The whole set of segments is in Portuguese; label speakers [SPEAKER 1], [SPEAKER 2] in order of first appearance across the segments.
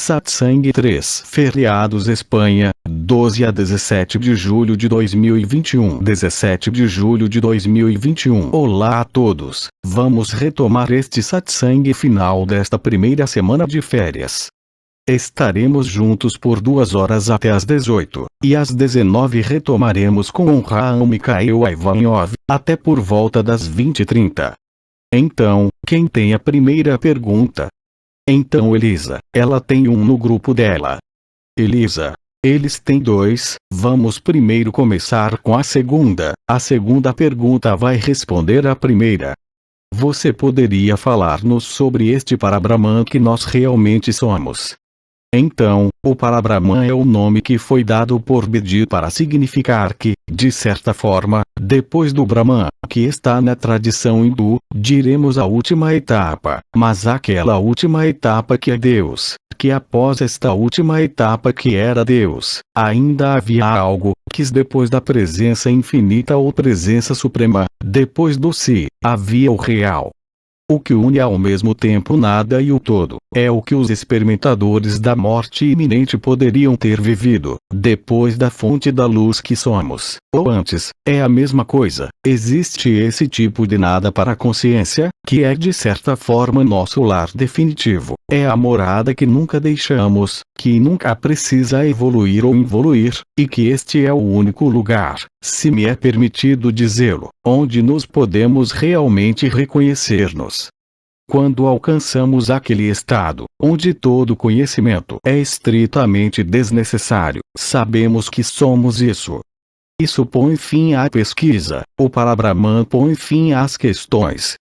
[SPEAKER 1] Satsang 3 Feriados Espanha, 12 a 17 de julho de 2021. 17 de julho de 2021. Olá a todos, vamos retomar este satsang final desta primeira semana de férias. Estaremos juntos por 2 horas até às 18, e às 19 retomaremos com Ram Mikhail Ivanov, até por volta das 20h30. Então, quem tem a primeira pergunta? Então Elisa, ela tem um no grupo dela. Elisa, eles têm 2, vamos primeiro começar com a segunda. A segunda pergunta vai responder à primeira. Você poderia falar-nos sobre este Parabrahman que nós realmente somos? Então, o Parabrahman é o nome que foi dado por Bedi para significar que, de certa forma, depois do Brahman, que está na tradição hindu, diremos a última etapa, mas aquela última etapa que é Deus, que após esta última etapa que era Deus, ainda havia algo, que depois da presença infinita ou presença suprema, depois do Si, havia o real. O que une ao mesmo tempo nada e o todo, é o que os experimentadores da morte iminente poderiam ter vivido, depois da fonte da luz que somos, ou antes, é a mesma coisa. Existe esse tipo de nada para a consciência, que é de certa forma nosso lar definitivo, é a morada que nunca deixamos, que nunca precisa evoluir ou involuir, e que este é o único lugar, se me é permitido dizê-lo, onde nos podemos realmente reconhecer-nos. Quando alcançamos aquele estado, onde todo conhecimento é estritamente desnecessário, sabemos que somos isso. Isso põe fim à pesquisa, o Parabrahman põe fim às questões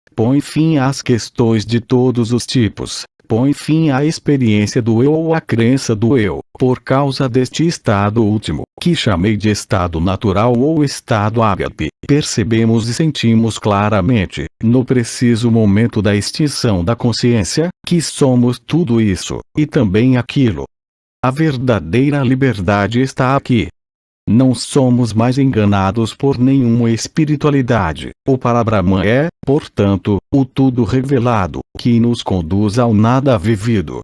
[SPEAKER 1] de todos os tipos, põe fim à experiência do eu ou à crença do eu, por causa deste estado último, que chamei de estado natural ou estado ágape, percebemos e sentimos claramente, no preciso momento da extinção da consciência, que somos tudo isso, e também aquilo. A verdadeira liberdade está aqui. Não somos mais enganados por nenhuma espiritualidade. O Parabrahman é, portanto, o tudo revelado, que nos conduz ao nada vivido.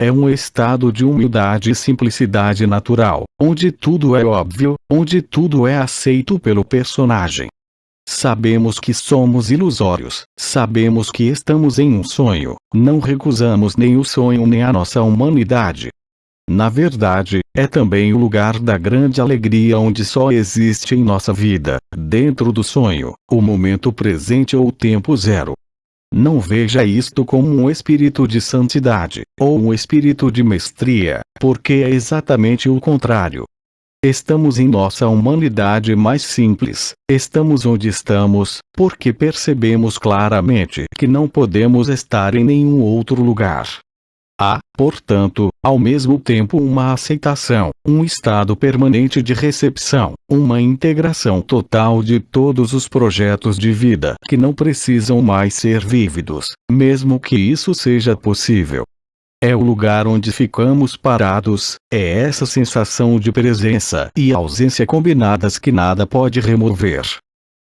[SPEAKER 1] É um estado de humildade e simplicidade natural, onde tudo é óbvio, onde tudo é aceito pelo personagem. Sabemos que somos ilusórios, sabemos que estamos em um sonho, não recusamos nem o sonho nem a nossa humanidade. Na verdade, é também o lugar da grande alegria onde só existe em nossa vida, dentro do sonho, o momento presente ou o tempo zero. Não veja isto como um espírito de santidade, ou um espírito de mestria, porque é exatamente o contrário. Estamos em nossa humanidade mais simples, estamos onde estamos, porque percebemos claramente que não podemos estar em nenhum outro lugar. Há, portanto, ao mesmo tempo uma aceitação, um estado permanente de recepção, uma integração total de todos os projetos de vida que não precisam mais ser vívidos, mesmo que isso seja possível. É o lugar onde ficamos parados, é essa sensação de presença e ausência combinadas que nada pode remover.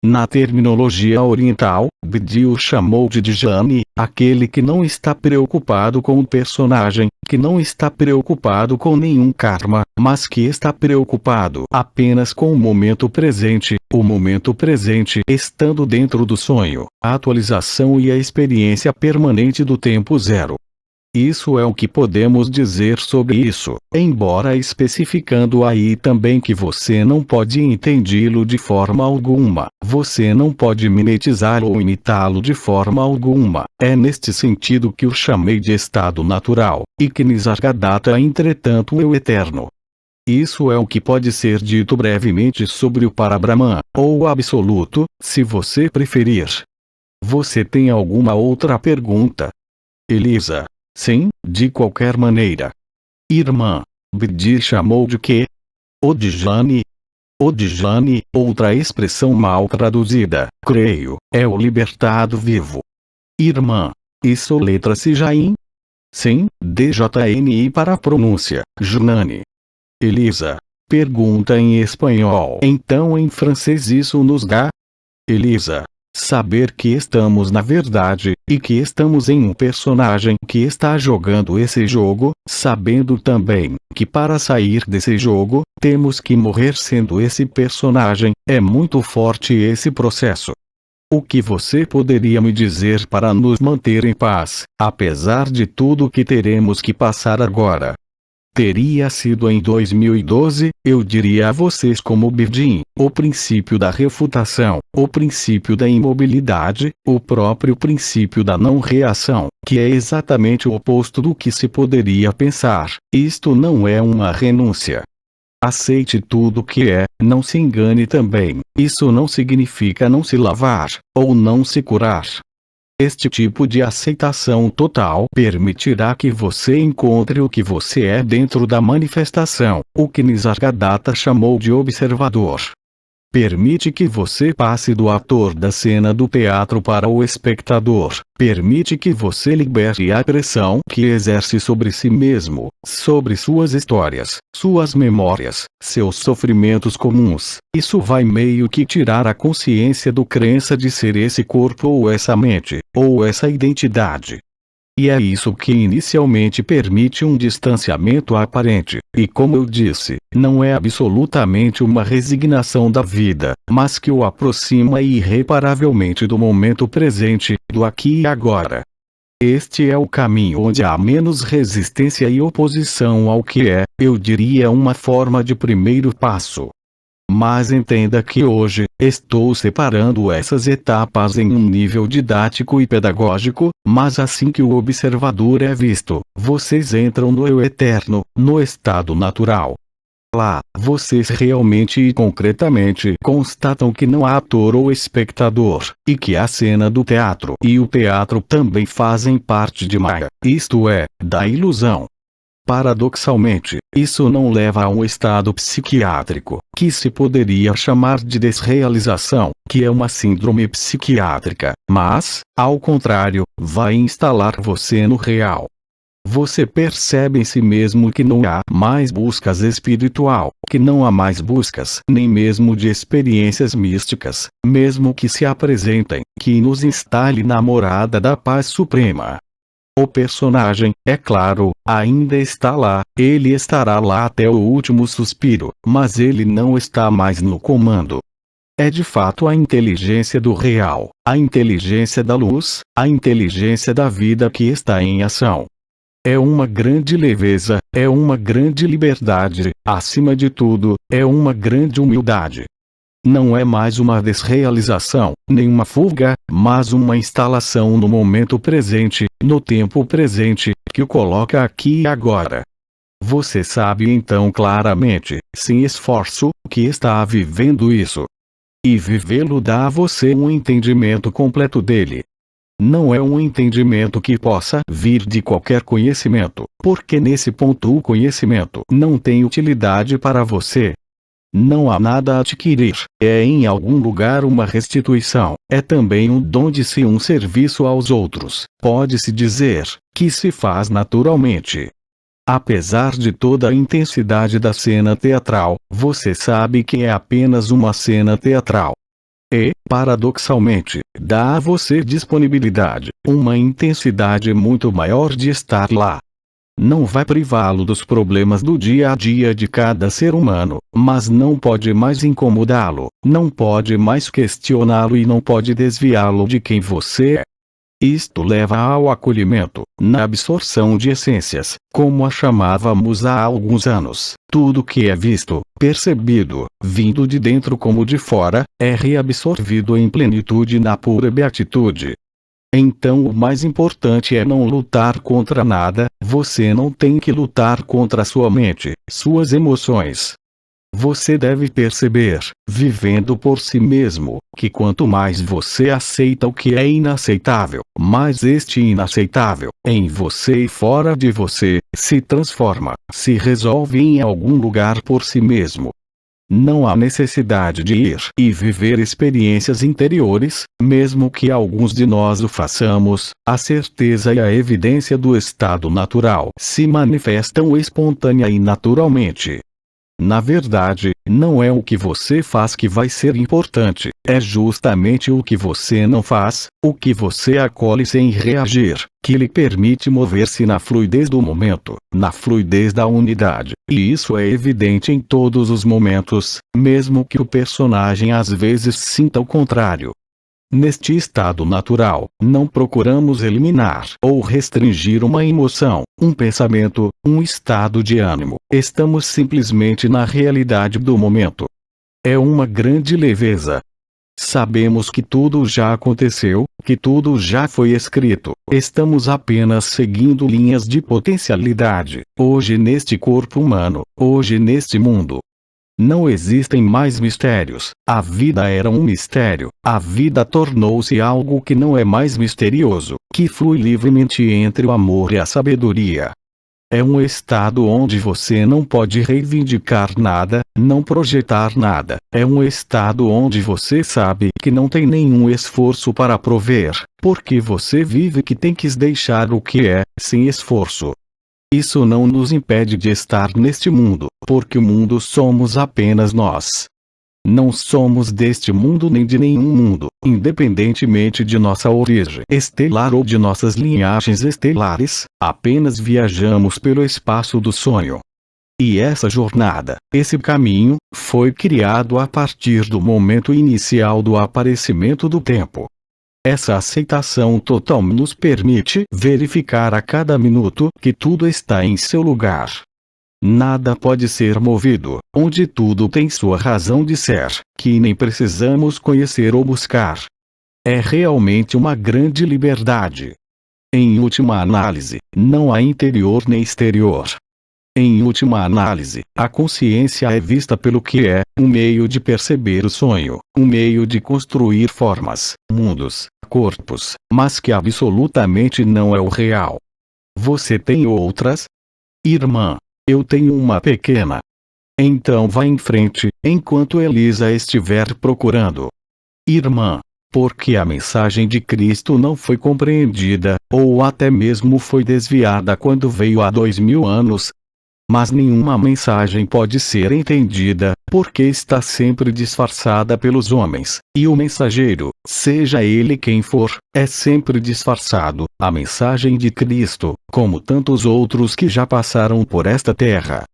[SPEAKER 1] Na terminologia oriental, Bedi o chamou de Dhyani, aquele que não está preocupado com o personagem, que não está preocupado com nenhum karma, mas que está preocupado apenas com o momento presente estando dentro do sonho, a atualização e a experiência permanente do tempo zero. Isso é o que podemos dizer sobre isso, embora especificando aí também que você não pode entendê-lo de forma alguma, você não pode mimetizá-lo ou imitá-lo de forma alguma. É neste sentido que o chamei de estado natural, e que Nisargadatta entretanto é o eterno. Isso é o que pode ser dito brevemente sobre o Parabrahman, ou o absoluto, se você preferir. Você tem alguma outra pergunta? Elisa? Sim, de qualquer maneira. Irmã, Bedi chamou de quê? O Dhyani? O Dhyani, outra expressão mal traduzida, creio, é o libertado vivo. Irmã, isso letra-se Jain? Sim, DJNI para a pronúncia, Jnani. Elisa, pergunta em espanhol. Então em francês isso nos dá? Elisa, Saber que estamos na verdade, e que estamos em um personagem que está jogando esse jogo, sabendo também que para sair desse jogo, temos que morrer sendo esse personagem, é muito forte esse processo. O que você poderia me dizer para nos manter em paz, apesar de tudo que teremos que passar agora? Teria sido em 2012, eu diria a vocês como Birdin, o princípio da refutação, o princípio da imobilidade, o próprio princípio da não reação, que é exatamente o oposto do que se poderia pensar. Isto não é uma renúncia. Aceite tudo que é, não se engane também, isso não significa não se lavar, ou não se curar. Este tipo de aceitação total permitirá que você encontre o que você é dentro da manifestação, o que Nisargadatta chamou de observador. Permite que você passe do ator da cena do teatro para o espectador. Permite que você liberte a pressão que exerce sobre si mesmo, sobre suas histórias, suas memórias, seus sofrimentos comuns. Isso vai meio que tirar a consciência do crença de ser esse corpo ou essa mente, ou essa identidade. E é isso que inicialmente permite um distanciamento aparente, e como eu disse, não é absolutamente uma resignação da vida, mas que o aproxima irreparavelmente do momento presente, do aqui e agora. Este é o caminho onde há menos resistência e oposição ao que é, eu diria, uma forma de primeiro passo. Mas entenda que hoje, estou separando essas etapas em um nível didático e pedagógico, mas assim que o observador é visto, vocês entram no eu eterno, no estado natural. Lá, vocês realmente e concretamente constatam que não há ator ou espectador, e que a cena do teatro e o teatro também fazem parte de Maya, isto é, da ilusão. Paradoxalmente, isso não leva a um estado psiquiátrico, que se poderia chamar de desrealização, que é uma síndrome psiquiátrica, mas, ao contrário, vai instalar você no real. Você percebe em si mesmo que não há mais buscas espiritual, que não há mais buscas nem mesmo de experiências místicas, mesmo que se apresentem, que nos instale na morada da paz suprema. O personagem, é claro, ainda está lá, ele estará lá até o último suspiro, mas ele não está mais no comando. É de fato a inteligência do real, a inteligência da luz, a inteligência da vida que está em ação. É uma grande leveza, é uma grande liberdade, acima de tudo, é uma grande humildade. Não é mais uma desrealização, nem uma fuga, mas uma instalação no momento presente, no tempo presente, que o coloca aqui e agora. Você sabe então claramente, sem esforço, que está vivendo isso. E vivê-lo dá a você um entendimento completo dele. Não é um entendimento que possa vir de qualquer conhecimento, porque nesse ponto o conhecimento não tem utilidade para você. Não há nada a adquirir, é em algum lugar uma restituição, é também um dom de si, um serviço aos outros, pode-se dizer, que se faz naturalmente. Apesar de toda a intensidade da cena teatral, você sabe que é apenas uma cena teatral. E, paradoxalmente, dá a você disponibilidade, uma intensidade muito maior de estar lá. Não vai privá-lo dos problemas do dia a dia de cada ser humano, mas não pode mais incomodá-lo, não pode mais questioná-lo e não pode desviá-lo de quem você é. Isto leva ao acolhimento, na absorção de essências, como a chamávamos há alguns anos. Tudo que é visto, percebido, vindo de dentro como de fora, é reabsorvido em plenitude na pura beatitude. Então o mais importante é não lutar contra nada, você não tem que lutar contra sua mente, suas emoções. Você deve perceber, vivendo por si mesmo, que quanto mais você aceita o que é inaceitável, mais este inaceitável, em você e fora de você, se transforma, se resolve em algum lugar por si mesmo. Não há necessidade de ir e viver experiências interiores, mesmo que alguns de nós o façamos, a certeza e a evidência do estado natural se manifestam espontânea e naturalmente. Na verdade, não é o que você faz que vai ser importante, é justamente o que você não faz, o que você acolhe sem reagir, que lhe permite mover-se na fluidez do momento, na fluidez da unidade. E isso é evidente em todos os momentos, mesmo que o personagem às vezes sinta o contrário. Neste estado natural, não procuramos eliminar ou restringir uma emoção, um pensamento, um estado de ânimo. Estamos simplesmente na realidade do momento. É uma grande leveza. Sabemos que tudo já aconteceu, que tudo já foi escrito. Estamos apenas seguindo linhas de potencialidade, hoje neste corpo humano, hoje neste mundo. Não existem mais mistérios. A vida era um mistério. A vida tornou-se algo que não é mais misterioso, que flui livremente entre o amor e a sabedoria. É um estado onde você não pode reivindicar nada, não projetar nada. É um estado onde você sabe que não tem nenhum esforço para prover, porque você vive que tem que deixar o que é, sem esforço. Isso não nos impede de estar neste mundo, porque o mundo somos apenas nós. Não somos deste mundo nem de nenhum mundo, independentemente de nossa origem estelar ou de nossas linhagens estelares, apenas viajamos pelo espaço do sonho. E essa jornada, esse caminho, foi criado a partir do momento inicial do aparecimento do tempo. Essa aceitação total nos permite verificar a cada minuto que tudo está em seu lugar. Nada pode ser movido, onde tudo tem sua razão de ser, que nem precisamos conhecer ou buscar. É realmente uma grande liberdade. Em última análise, não há interior nem exterior. Em última análise, a consciência é vista pelo que é, um meio de perceber o sonho, um meio de construir formas, mundos, corpos, mas que absolutamente não é o real. Você tem outras? Irmã, eu tenho uma pequena. Então vá em frente, enquanto Elisa estiver procurando. Irmã, porque a mensagem de Cristo não foi compreendida, ou até mesmo foi desviada quando veio há 2000 anos. Mas nenhuma mensagem pode ser entendida, porque está sempre disfarçada pelos homens, e o mensageiro, seja ele quem for, é sempre disfarçado. A mensagem de Cristo, como tantos outros que já passaram por esta terra.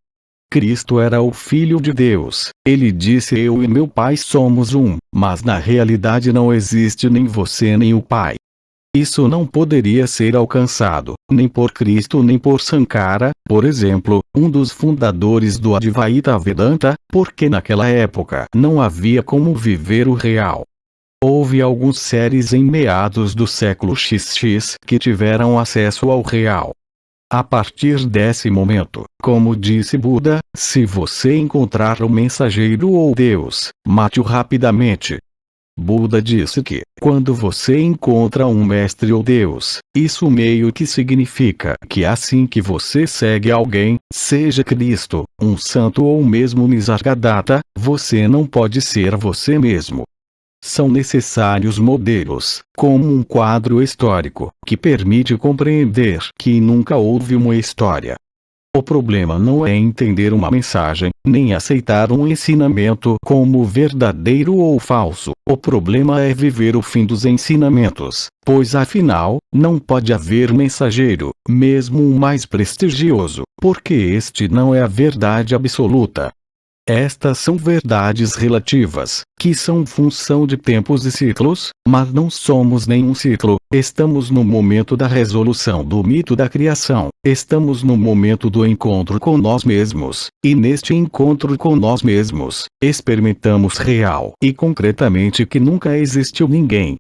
[SPEAKER 1] Cristo era o Filho de Deus. Ele disse: eu e meu Pai somos um, mas na realidade não existe nem você nem o Pai. Isso não poderia ser alcançado, nem por Cristo nem por Sankara, por exemplo, um dos fundadores do Advaita Vedanta, porque naquela época não havia como viver o real. Houve alguns seres em meados do século XX que tiveram acesso ao real. A partir desse momento, como disse Buda, se você encontrar o mensageiro ou Deus, mate-o rapidamente. Buda disse que, quando você encontra um mestre ou Deus, isso meio que significa que assim que você segue alguém, seja Cristo, um santo ou mesmo Nisargadatta, você não pode ser você mesmo. São necessários modelos, como um quadro histórico, que permite compreender que nunca houve uma história. O problema não é entender uma mensagem, nem aceitar um ensinamento como verdadeiro ou falso. O problema é viver o fim dos ensinamentos, pois afinal, não pode haver mensageiro, mesmo o mais prestigioso, porque este não é a verdade absoluta. Estas são verdades relativas, que são função de tempos e ciclos, mas não somos nenhum ciclo. Estamos no momento da resolução do mito da criação. Estamos no momento do encontro com nós mesmos, e neste encontro com nós mesmos, experimentamos real e concretamente que nunca existiu ninguém.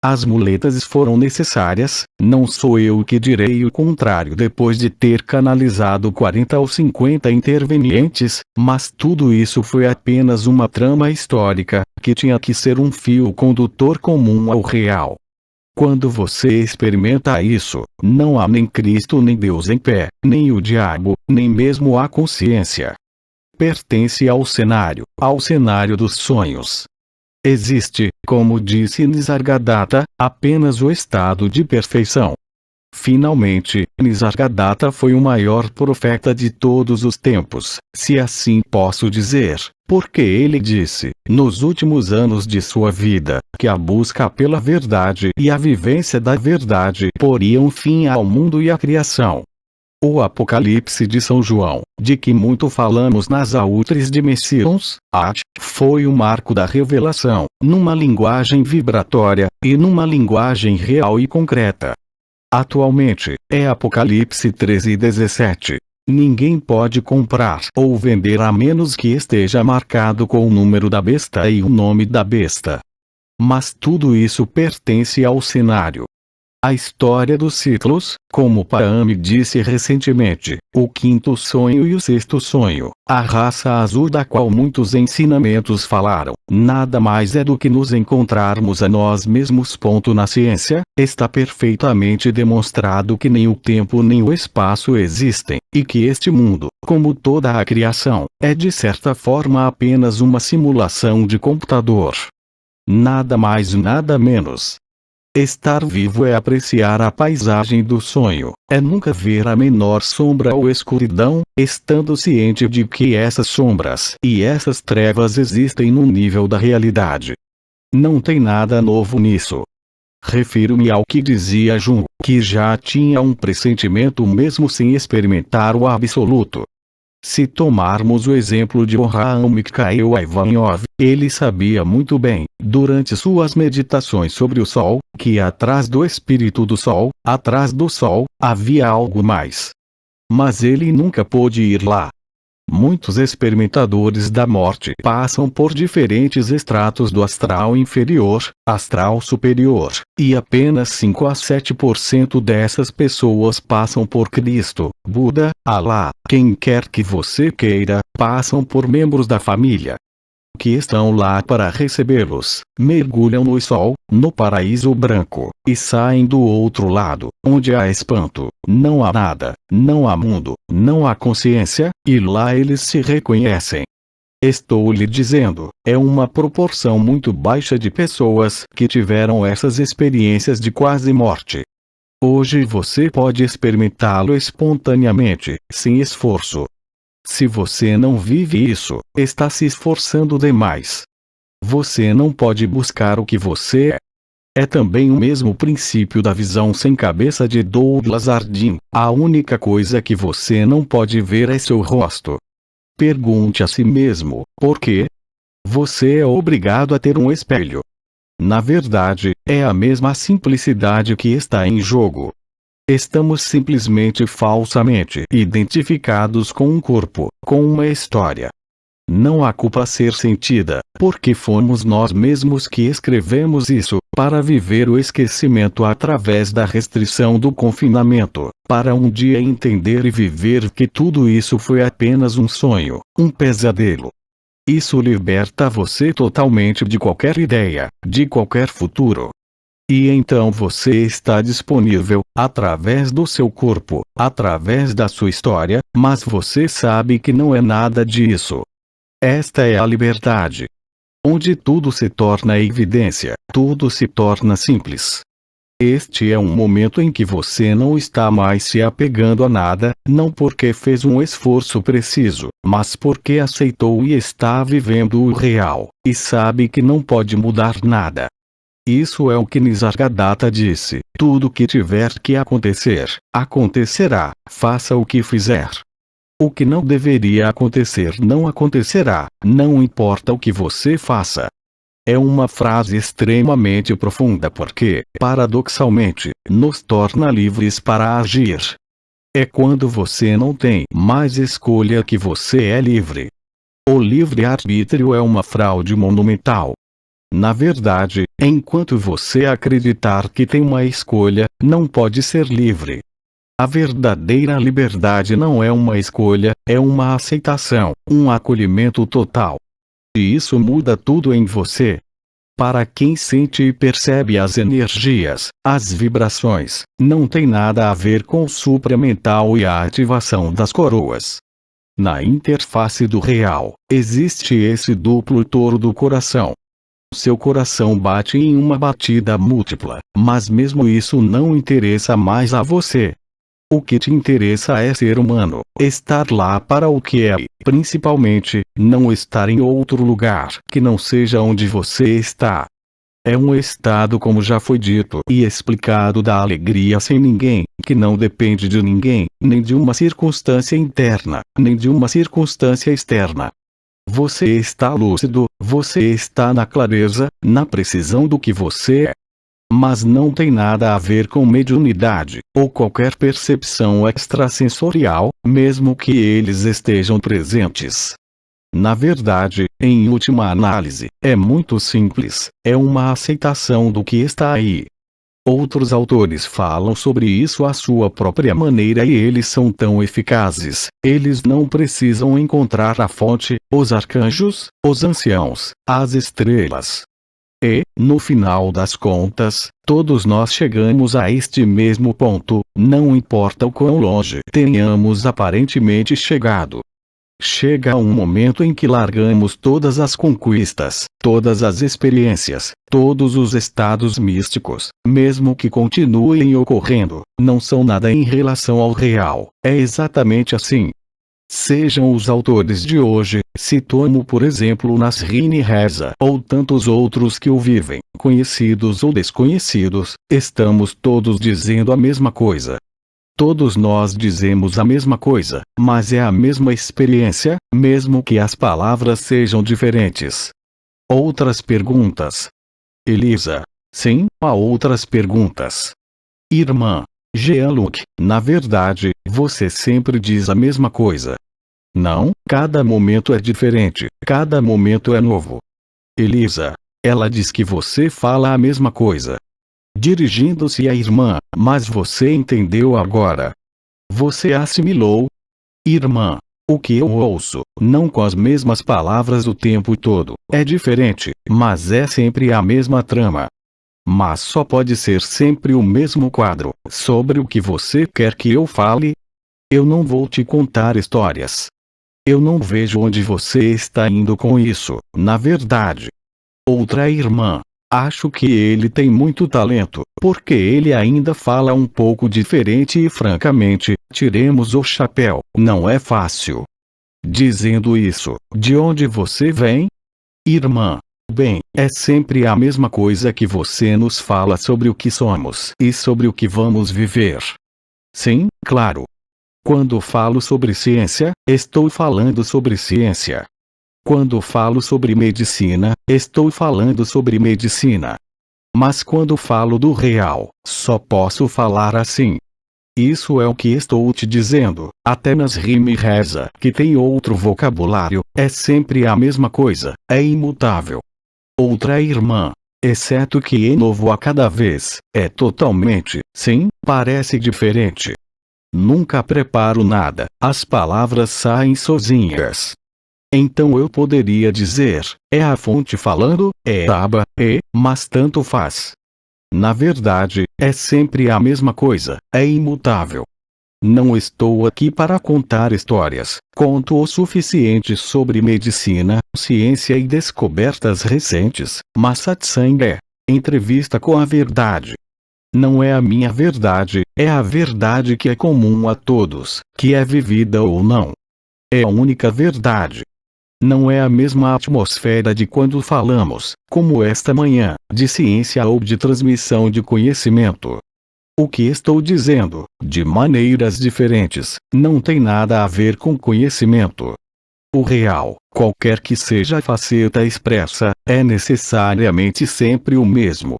[SPEAKER 1] As muletas foram necessárias, não sou eu que direi o contrário depois de ter canalizado 40 ou 50 intervenientes, mas tudo isso foi apenas uma trama histórica, que tinha que ser um fio condutor comum ao real. Quando você experimenta isso, não há nem Cristo nem Deus em pé, nem o diabo, nem mesmo a consciência. Pertence ao cenário dos sonhos. Existe, como disse Nisargadatta, apenas o estado de perfeição. Finalmente, Nisargadatta foi o maior profeta de todos os tempos, se assim posso dizer, porque ele disse, nos últimos anos de sua vida, que a busca pela verdade e a vivência da verdade poriam fim ao mundo e à criação. O Apocalipse de São João, de que muito falamos nas outres dimensões, foi o marco da revelação, numa linguagem vibratória, e numa linguagem real e concreta. Atualmente, é Apocalipse 13:17. Ninguém pode comprar ou vender a menos que esteja marcado com o número da besta e o nome da besta. Mas tudo isso pertence ao cenário. A história dos ciclos, como Paami disse recentemente, o quinto sonho e o sexto sonho, a raça azul da qual muitos ensinamentos falaram, nada mais é do que nos encontrarmos a nós mesmos. Na ciência, está perfeitamente demonstrado que nem o tempo nem o espaço existem, e que este mundo, como toda a criação, é de certa forma apenas uma simulação de computador. Nada mais e nada menos. Estar vivo é apreciar a paisagem do sonho, é nunca ver a menor sombra ou escuridão, estando ciente de que essas sombras e essas trevas existem no nível da realidade. Não tem nada novo nisso. Refiro-me ao que dizia Jung, que já tinha um pressentimento mesmo sem experimentar o absoluto. Se tomarmos o exemplo de Avraham Mikhail Ivanov, ele sabia muito bem, durante suas meditações sobre o Sol, que atrás do espírito do Sol, atrás do Sol, havia algo mais. Mas ele nunca pôde ir lá. Muitos experimentadores da morte passam por diferentes estratos do astral inferior, astral superior, e apenas 5 a 7% dessas pessoas passam por Cristo, Buda, Alá, quem quer que você queira, passam por membros da família que estão lá para recebê-los, mergulham no sol, no paraíso branco, e saem do outro lado, onde há espanto, não há nada, não há mundo, não há consciência, e lá eles se reconhecem. Estou lhe dizendo, é uma proporção muito baixa de pessoas que tiveram essas experiências de quase morte. Hoje você pode experimentá-lo espontaneamente, sem esforço. Se você não vive isso, está se esforçando demais. Você não pode buscar o que você é. É também o mesmo princípio da visão sem cabeça de Douglas Harding. A única coisa que você não pode ver é seu rosto. Pergunte a si mesmo, por quê? Você é obrigado a ter um espelho. Na verdade, é a mesma simplicidade que está em jogo. Estamos simplesmente falsamente identificados com um corpo, com uma história. Não há culpa a ser sentida, porque fomos nós mesmos que escrevemos isso, para viver o esquecimento através da restrição do confinamento, para um dia entender e viver que tudo isso foi apenas um sonho, um pesadelo. Isso liberta você totalmente de qualquer ideia, de qualquer futuro. E então você está disponível, através do seu corpo, através da sua história, mas você sabe que não é nada disso. Esta é a liberdade. Onde tudo se torna evidência, tudo se torna simples. Este é um momento em que você não está mais se apegando a nada, não porque fez um esforço preciso, mas porque aceitou e está vivendo o real, e sabe que não pode mudar nada. Isso é o que Nisargadatta disse, tudo que tiver que acontecer, acontecerá, faça o que fizer. O que não deveria acontecer não acontecerá, não importa o que você faça. É uma frase extremamente profunda porque, paradoxalmente, nos torna livres para agir. É quando você não tem mais escolha que você é livre. O livre-arbítrio é uma fraude monumental. Na verdade, enquanto você acreditar que tem uma escolha, não pode ser livre. A verdadeira liberdade não é uma escolha, é uma aceitação, um acolhimento total. E isso muda tudo em você. Para quem sente e percebe as energias, as vibrações, não tem nada a ver com o supramental e a ativação das coroas. Na interface do real, existe esse duplo touro do coração. seu coração bate em uma batida múltipla, mas mesmo isso não interessa mais a você. O que te interessa é ser humano, estar lá para o que é e, principalmente, não estar em outro lugar que não seja onde você está. É um estado, como já foi dito e explicado, da alegria sem ninguém, que não depende de ninguém, nem de uma circunstância interna, nem de uma circunstância externa. Você está lúcido, você está na clareza, na precisão do que você é. Mas não tem nada a ver com mediunidade, ou qualquer percepção extrasensorial, mesmo que eles estejam presentes. Na verdade, em última análise, é muito simples, é uma aceitação do que está aí. Outros autores falam sobre isso à sua própria maneira e eles são tão eficazes, eles não precisam encontrar a fonte, os arcanjos, os anciãos, as estrelas. E, no final das contas, todos nós chegamos a este mesmo ponto, não importa o quão longe tenhamos aparentemente chegado. Chega um momento em que largamos todas as conquistas, todas as experiências, todos os estados místicos, mesmo que continuem ocorrendo, não são nada em relação ao real, é exatamente assim. Sejam os autores de hoje, se tomo por exemplo Nasrin Reza ou tantos outros que o vivem, conhecidos ou desconhecidos, estamos todos dizendo a mesma coisa. Todos nós dizemos a mesma coisa, mas é a mesma experiência, mesmo que as palavras sejam diferentes. Outras perguntas? Elisa. Sim, há outras perguntas. Irmã. Jean-Luc, na verdade, você sempre diz a mesma coisa. Não, cada momento é diferente, cada momento é novo. Elisa. Ela diz que você fala a mesma coisa. Dirigindo-se à irmã, mas você entendeu agora. Você assimilou? Irmã. O que eu ouço, não com as mesmas palavras o tempo todo, é diferente, mas é sempre a mesma trama. Mas só pode ser sempre o mesmo quadro, sobre o que você quer que eu fale? Eu não vou te contar histórias. Eu não vejo onde você está indo com isso, na verdade. Outra irmã. Acho que ele tem muito talento, porque ele ainda fala um pouco diferente e francamente, tiremos o chapéu, não é fácil. Dizendo isso, de onde você vem? Irmã. Bem, é sempre a mesma coisa que você nos fala sobre o que somos e sobre o que vamos viver. Sim, claro. Quando falo sobre ciência, estou falando sobre ciência. Quando falo sobre medicina, estou falando sobre medicina. Mas quando falo do real, só posso falar assim. Isso é o que estou te dizendo, até Nasrin Reza, que tem outro vocabulário, é sempre a mesma coisa, é imutável. Outra irmã. Exceto que é novo a cada vez, é totalmente, sim, parece diferente. Nunca preparo nada, as palavras saem sozinhas. Então eu poderia dizer, é a fonte falando, é aba, mas tanto faz. Na verdade, é sempre a mesma coisa, é imutável. Não estou aqui para contar histórias, conto o suficiente sobre medicina, ciência e descobertas recentes, mas satsang é entrevista com a verdade. Não é a minha verdade, é a verdade que é comum a todos, que é vivida ou não. É a única verdade. Não é a mesma atmosfera de quando falamos, como esta manhã, de ciência ou de transmissão de conhecimento. O que estou dizendo, de maneiras diferentes, não tem nada a ver com conhecimento. O real, qualquer que seja a faceta expressa, é necessariamente sempre o mesmo.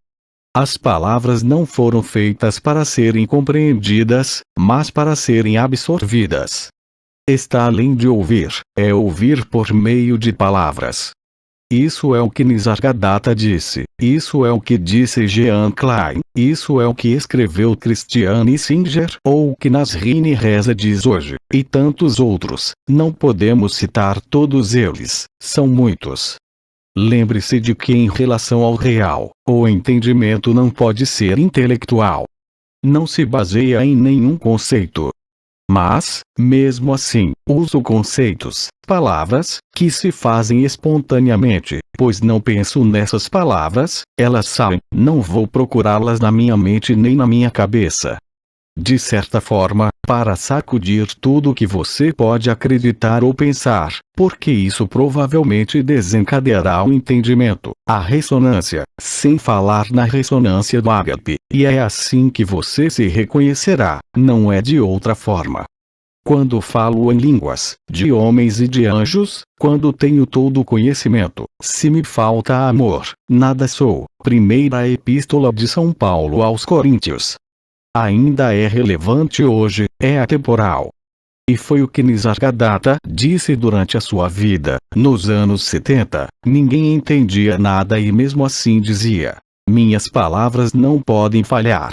[SPEAKER 1] As palavras não foram feitas para serem compreendidas, mas para serem absorvidas. Está além de ouvir, é ouvir por meio de palavras. Isso é o que Nisargadatta disse, isso é o que disse Jean Klein, isso é o que escreveu Christiane Singer ou o que Nasrin Reza diz hoje, e tantos outros, não podemos citar todos eles, são muitos. Lembre-se de que em relação ao real, o entendimento não pode ser intelectual. Não se baseia em nenhum conceito. Mas, mesmo assim, uso conceitos, palavras, que se fazem espontaneamente, pois não penso nessas palavras, elas saem, não vou procurá-las na minha mente nem na minha cabeça. De certa forma, para sacudir tudo o que você pode acreditar ou pensar, porque isso provavelmente desencadeará o entendimento, a ressonância, sem falar na ressonância do ágape, e é assim que você se reconhecerá, não é de outra forma. Quando falo em línguas, de homens e de anjos, quando tenho todo o conhecimento, se me falta amor, nada sou. Primeira Epístola de São Paulo aos Coríntios. Ainda é relevante hoje, é atemporal. E foi o que Nisargadatta disse durante a sua vida, nos anos 70, ninguém entendia nada e mesmo assim dizia: minhas palavras não podem falhar.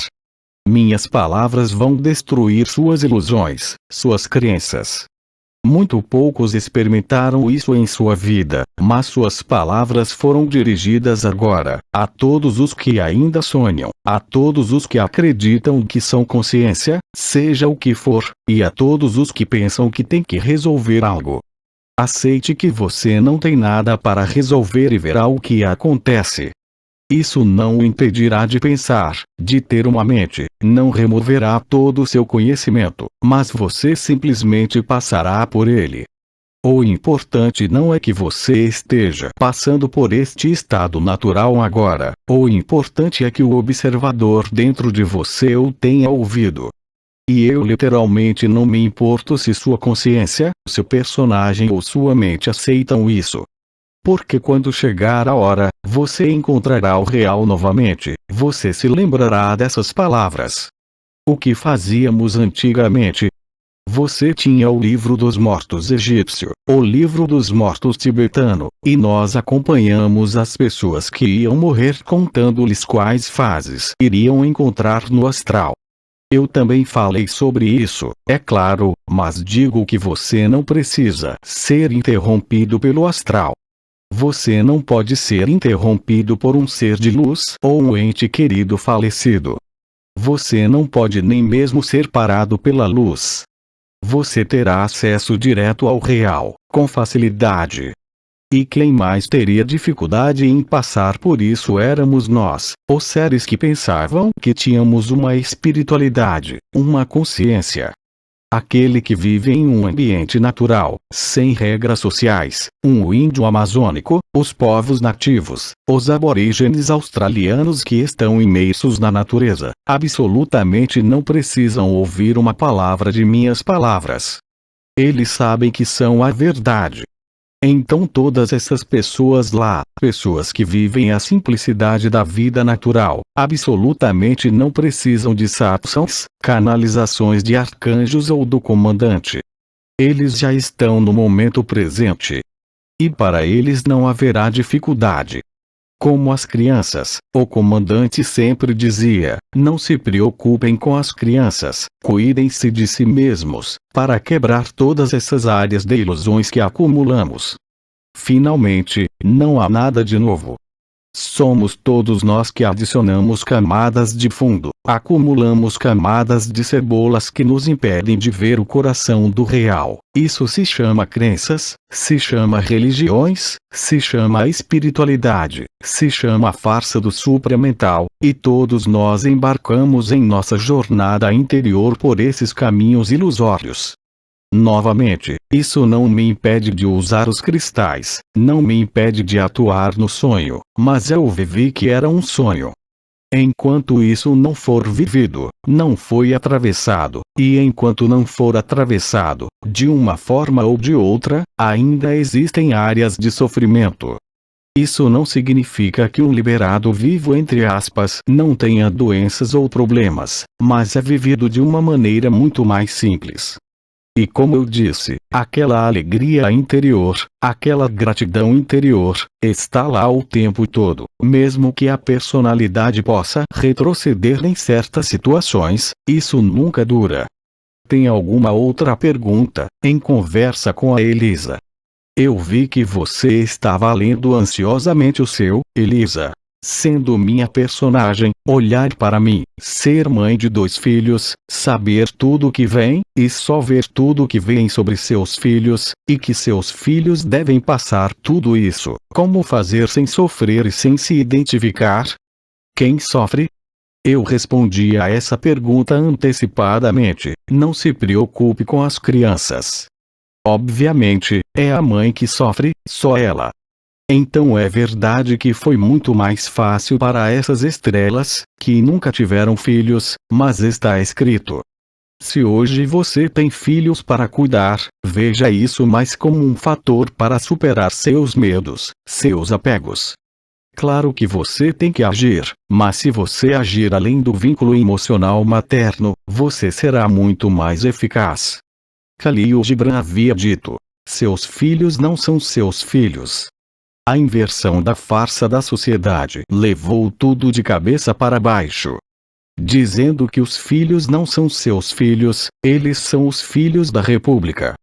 [SPEAKER 1] Minhas palavras vão destruir suas ilusões, suas crenças. Muito poucos experimentaram isso em sua vida, mas suas palavras foram dirigidas agora, a todos os que ainda sonham, a todos os que acreditam que são consciência, seja o que for, e a todos os que pensam que têm que resolver algo. Aceite que você não tem nada para resolver e verá o que acontece. Isso não o impedirá de pensar, de ter uma mente, não removerá todo o seu conhecimento, mas você simplesmente passará por ele. O importante não é que você esteja passando por este estado natural agora, o importante é que o observador dentro de você o tenha ouvido. E eu literalmente não me importo se sua consciência, seu personagem ou sua mente aceitam isso. Porque quando chegar a hora, você encontrará o real novamente, você se lembrará dessas palavras. O que fazíamos antigamente? Você tinha o livro dos mortos egípcio, o livro dos mortos tibetano, e nós acompanhamos as pessoas que iam morrer contando-lhes quais fases iriam encontrar no astral. Eu também falei sobre isso, é claro, mas digo que você não precisa ser interrompido pelo astral. Você não pode ser interrompido por um ser de luz ou um ente querido falecido. Você não pode nem mesmo ser parado pela luz. Você terá acesso direto ao real, com facilidade. E quem mais teria dificuldade em passar por isso éramos nós, os seres que pensavam que tínhamos uma espiritualidade, uma consciência. Aquele que vive em um ambiente natural, sem regras sociais, um índio amazônico, os povos nativos, os aborígenes australianos que estão imersos na natureza, absolutamente não precisam ouvir uma palavra de minhas palavras. Eles sabem que são a verdade. Então todas essas pessoas lá, pessoas que vivem a simplicidade da vida natural, absolutamente não precisam de satsangs, canalizações de arcanjos ou do comandante. Eles já estão no momento presente. E para eles não haverá dificuldade. Como as crianças, o comandante sempre dizia: não se preocupem com as crianças, cuidem-se de si mesmos, para quebrar todas essas áreas de ilusões que acumulamos. Finalmente, não há nada de novo. Somos todos nós que adicionamos camadas de fundo, acumulamos camadas de cebolas que nos impedem de ver o coração do real. Isso se chama crenças, se chama religiões, se chama espiritualidade, se chama farsa do supramental, e todos nós embarcamos em nossa jornada interior por esses caminhos ilusórios. Novamente, isso não me impede de usar os cristais, não me impede de atuar no sonho, mas eu vivi que era um sonho. Enquanto isso não for vivido, não foi atravessado, e enquanto não for atravessado, de uma forma ou de outra, ainda existem áreas de sofrimento. Isso não significa que um liberado vivo entre aspas não tenha doenças ou problemas, mas é vivido de uma maneira muito mais simples. E como eu disse, aquela alegria interior, aquela gratidão interior, está lá o tempo todo, mesmo que a personalidade possa retroceder em certas situações, isso nunca dura. Tem alguma outra pergunta? Em conversa com a Elisa. Eu vi que você estava lendo ansiosamente o seu, Elisa. Sendo minha personagem, olhar para mim, ser mãe de 2 filhos, saber tudo o que vem, e só ver tudo o que vem sobre seus filhos, e que seus filhos devem passar tudo isso. Como fazer sem sofrer e sem se identificar? Quem sofre? Eu respondi a essa pergunta antecipadamente. Não se preocupe com as crianças. Obviamente, é a mãe que sofre, só ela. Então é verdade que foi muito mais fácil para essas estrelas, que nunca tiveram filhos, mas está escrito. Se hoje você tem filhos para cuidar, veja isso mais como um fator para superar seus medos, seus apegos. Claro que você tem que agir, mas se você agir além do vínculo emocional materno, você será muito mais eficaz. Khalil Gibran havia dito: seus filhos não são seus filhos. A inversão da farsa da sociedade levou tudo de cabeça para baixo. Dizendo que os filhos não são seus filhos, eles são os filhos da República.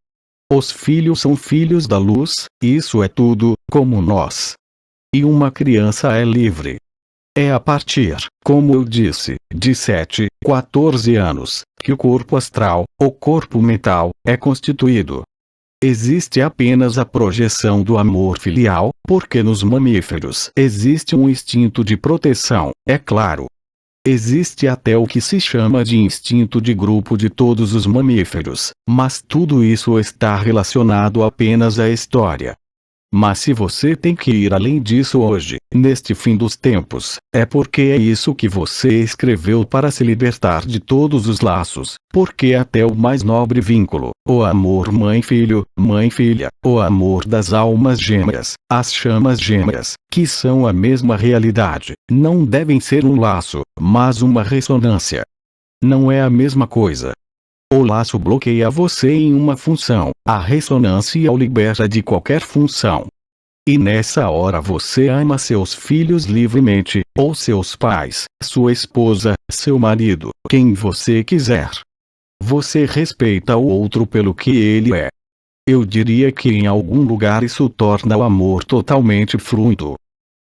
[SPEAKER 1] Os filhos são filhos da luz, isso é tudo, como nós. E uma criança é livre. É a partir, como eu disse, de 7, 14 anos, que o corpo astral, o corpo mental, é constituído. Existe apenas a projeção do amor filial, porque nos mamíferos existe um instinto de proteção, é claro. Existe até o que se chama de instinto de grupo de todos os mamíferos, mas tudo isso está relacionado apenas à história. Mas se você tem que ir além disso hoje, neste fim dos tempos, é porque é isso que você escreveu para se libertar de todos os laços, porque até o mais nobre vínculo, o amor mãe-filho, mãe-filha, o amor das almas gêmeas, as chamas gêmeas, que são a mesma realidade, não devem ser um laço, mas uma ressonância. Não é a mesma coisa. O laço bloqueia você em uma função, a ressonância o liberta de qualquer função. E nessa hora você ama seus filhos livremente, ou seus pais, sua esposa, seu marido, quem você quiser. Você respeita o outro pelo que ele é. Eu diria que em algum lugar isso torna o amor totalmente fluido.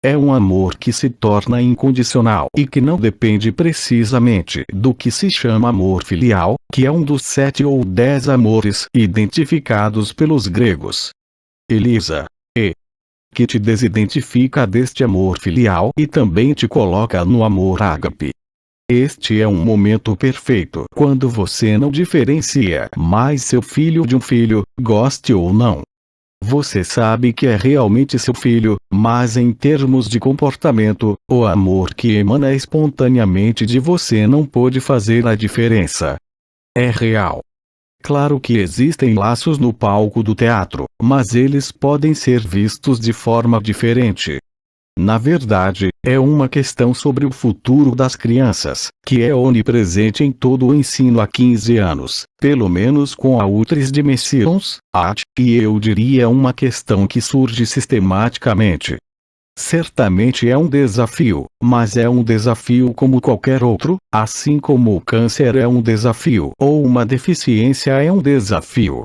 [SPEAKER 1] É um amor que se torna incondicional e que não depende precisamente do que se chama amor filial, que é um dos 7 ou 10 amores identificados pelos gregos. Elisa, que te desidentifica deste amor filial e também te coloca no amor ágape. Este é um momento perfeito quando você não diferencia mais seu filho de um filho, goste ou não. Você sabe que é realmente seu filho, mas em termos de comportamento, o amor que emana espontaneamente de você não pode fazer a diferença. É real. Claro que existem laços no palco do teatro, mas eles podem ser vistos de forma diferente. Na verdade, é uma questão sobre o futuro das crianças, que é onipresente em todo o ensino há 15 anos, pelo menos com a Ultris de Messias, e eu diria uma questão que surge sistematicamente. Certamente é um desafio, mas é um desafio como qualquer outro, assim como o câncer é um desafio ou uma deficiência é um desafio.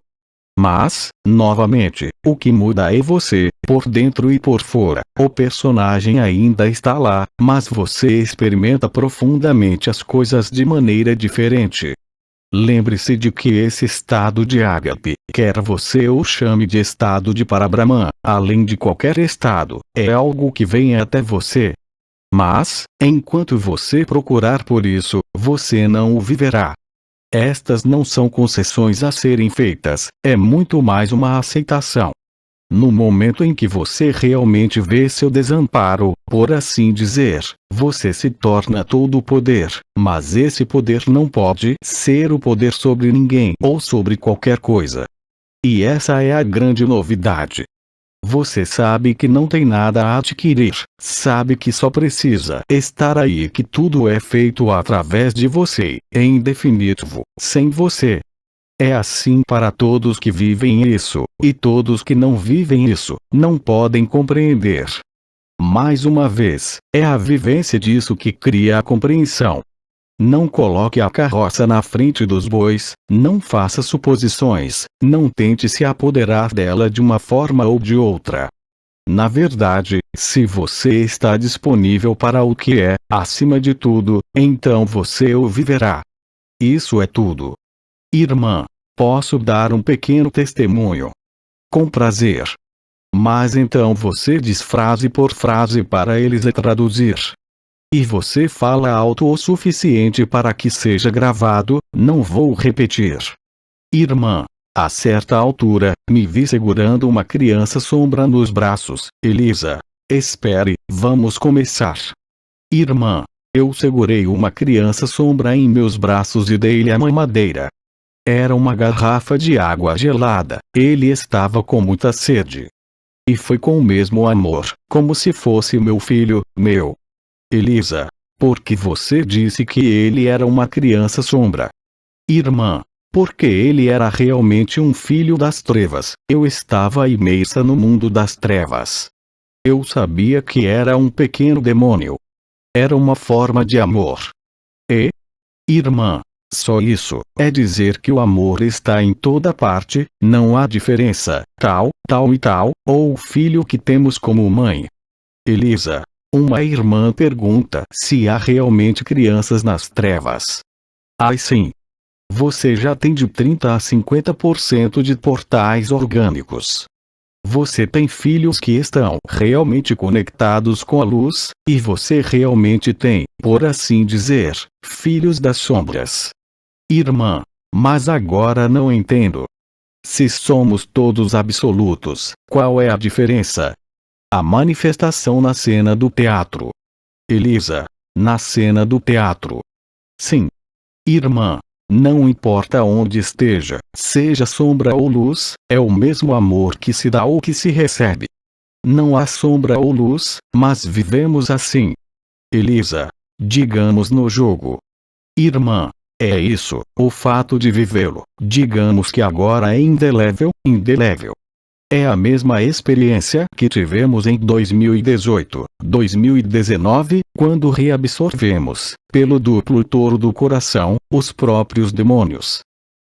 [SPEAKER 1] Mas, novamente, o que muda é você, por dentro e por fora. O personagem ainda está lá, mas você experimenta profundamente as coisas de maneira diferente. Lembre-se de que esse estado de ágape, quer você o chame de estado de Parabrahman, além de qualquer estado, é algo que vem até você. Mas, enquanto você procurar por isso, você não o viverá. Estas não são concessões a serem feitas, é muito mais uma aceitação. No momento em que você realmente vê seu desamparo, por assim dizer, você se torna todo o poder, mas esse poder não pode ser o poder sobre ninguém ou sobre qualquer coisa. E essa é a grande novidade. Você sabe que não tem nada a adquirir, sabe que só precisa estar aí e que tudo é feito através de você, em definitivo, sem você. É assim para todos que vivem isso, e todos que não vivem isso, não podem compreender. Mais uma vez, é a vivência disso que cria a compreensão. Não coloque a carroça na frente dos bois, não faça suposições, não tente se apoderar dela de uma forma ou de outra. Na verdade, Se você está disponível para o que é, acima de tudo, então você o viverá. Isso é tudo. Irmã, posso dar um pequeno testemunho? Com prazer. Mas então você diz frase por frase para eles traduzir. E você fala alto o suficiente para que seja gravado, não vou repetir. Irmã, a certa altura, me vi segurando uma criança sombra nos braços. Elisa, espere, vamos começar. Irmã, eu segurei uma criança sombra em meus braços e dei-lhe a mamadeira. Era uma garrafa de água gelada, ele estava com muita sede. E foi com o mesmo amor, como se fosse meu filho, meu. Elisa, porque você disse que ele era uma criança sombra. Irmã, porque ele era realmente um filho das trevas, eu estava imersa no mundo das trevas. Eu sabia que era um pequeno demônio. Era uma forma de amor. E? Irmã, só isso é dizer que o amor está em toda parte, não há diferença, tal, tal e tal, ou o filho que temos como mãe. Elisa, uma irmã pergunta se há realmente crianças nas trevas. Ai sim. Você já tem de 30 a 50% de portais orgânicos. Você tem filhos que estão realmente conectados com a luz, e você realmente tem, por assim dizer, filhos das sombras. Irmã, mas agora não entendo. Se somos todos absolutos, qual é a diferença? A manifestação na cena do teatro. Elisa, na cena do teatro. Sim. Irmã, não importa onde esteja, seja sombra ou luz, é o mesmo amor que se dá ou que se recebe. Não há sombra ou luz, mas vivemos assim. Elisa, digamos no jogo. Irmã, é isso, o fato de vivê-lo, digamos que agora é indelével, indelével. É a mesma experiência que tivemos em 2018, 2019, quando reabsorvemos, pelo duplo toro do coração, os próprios demônios.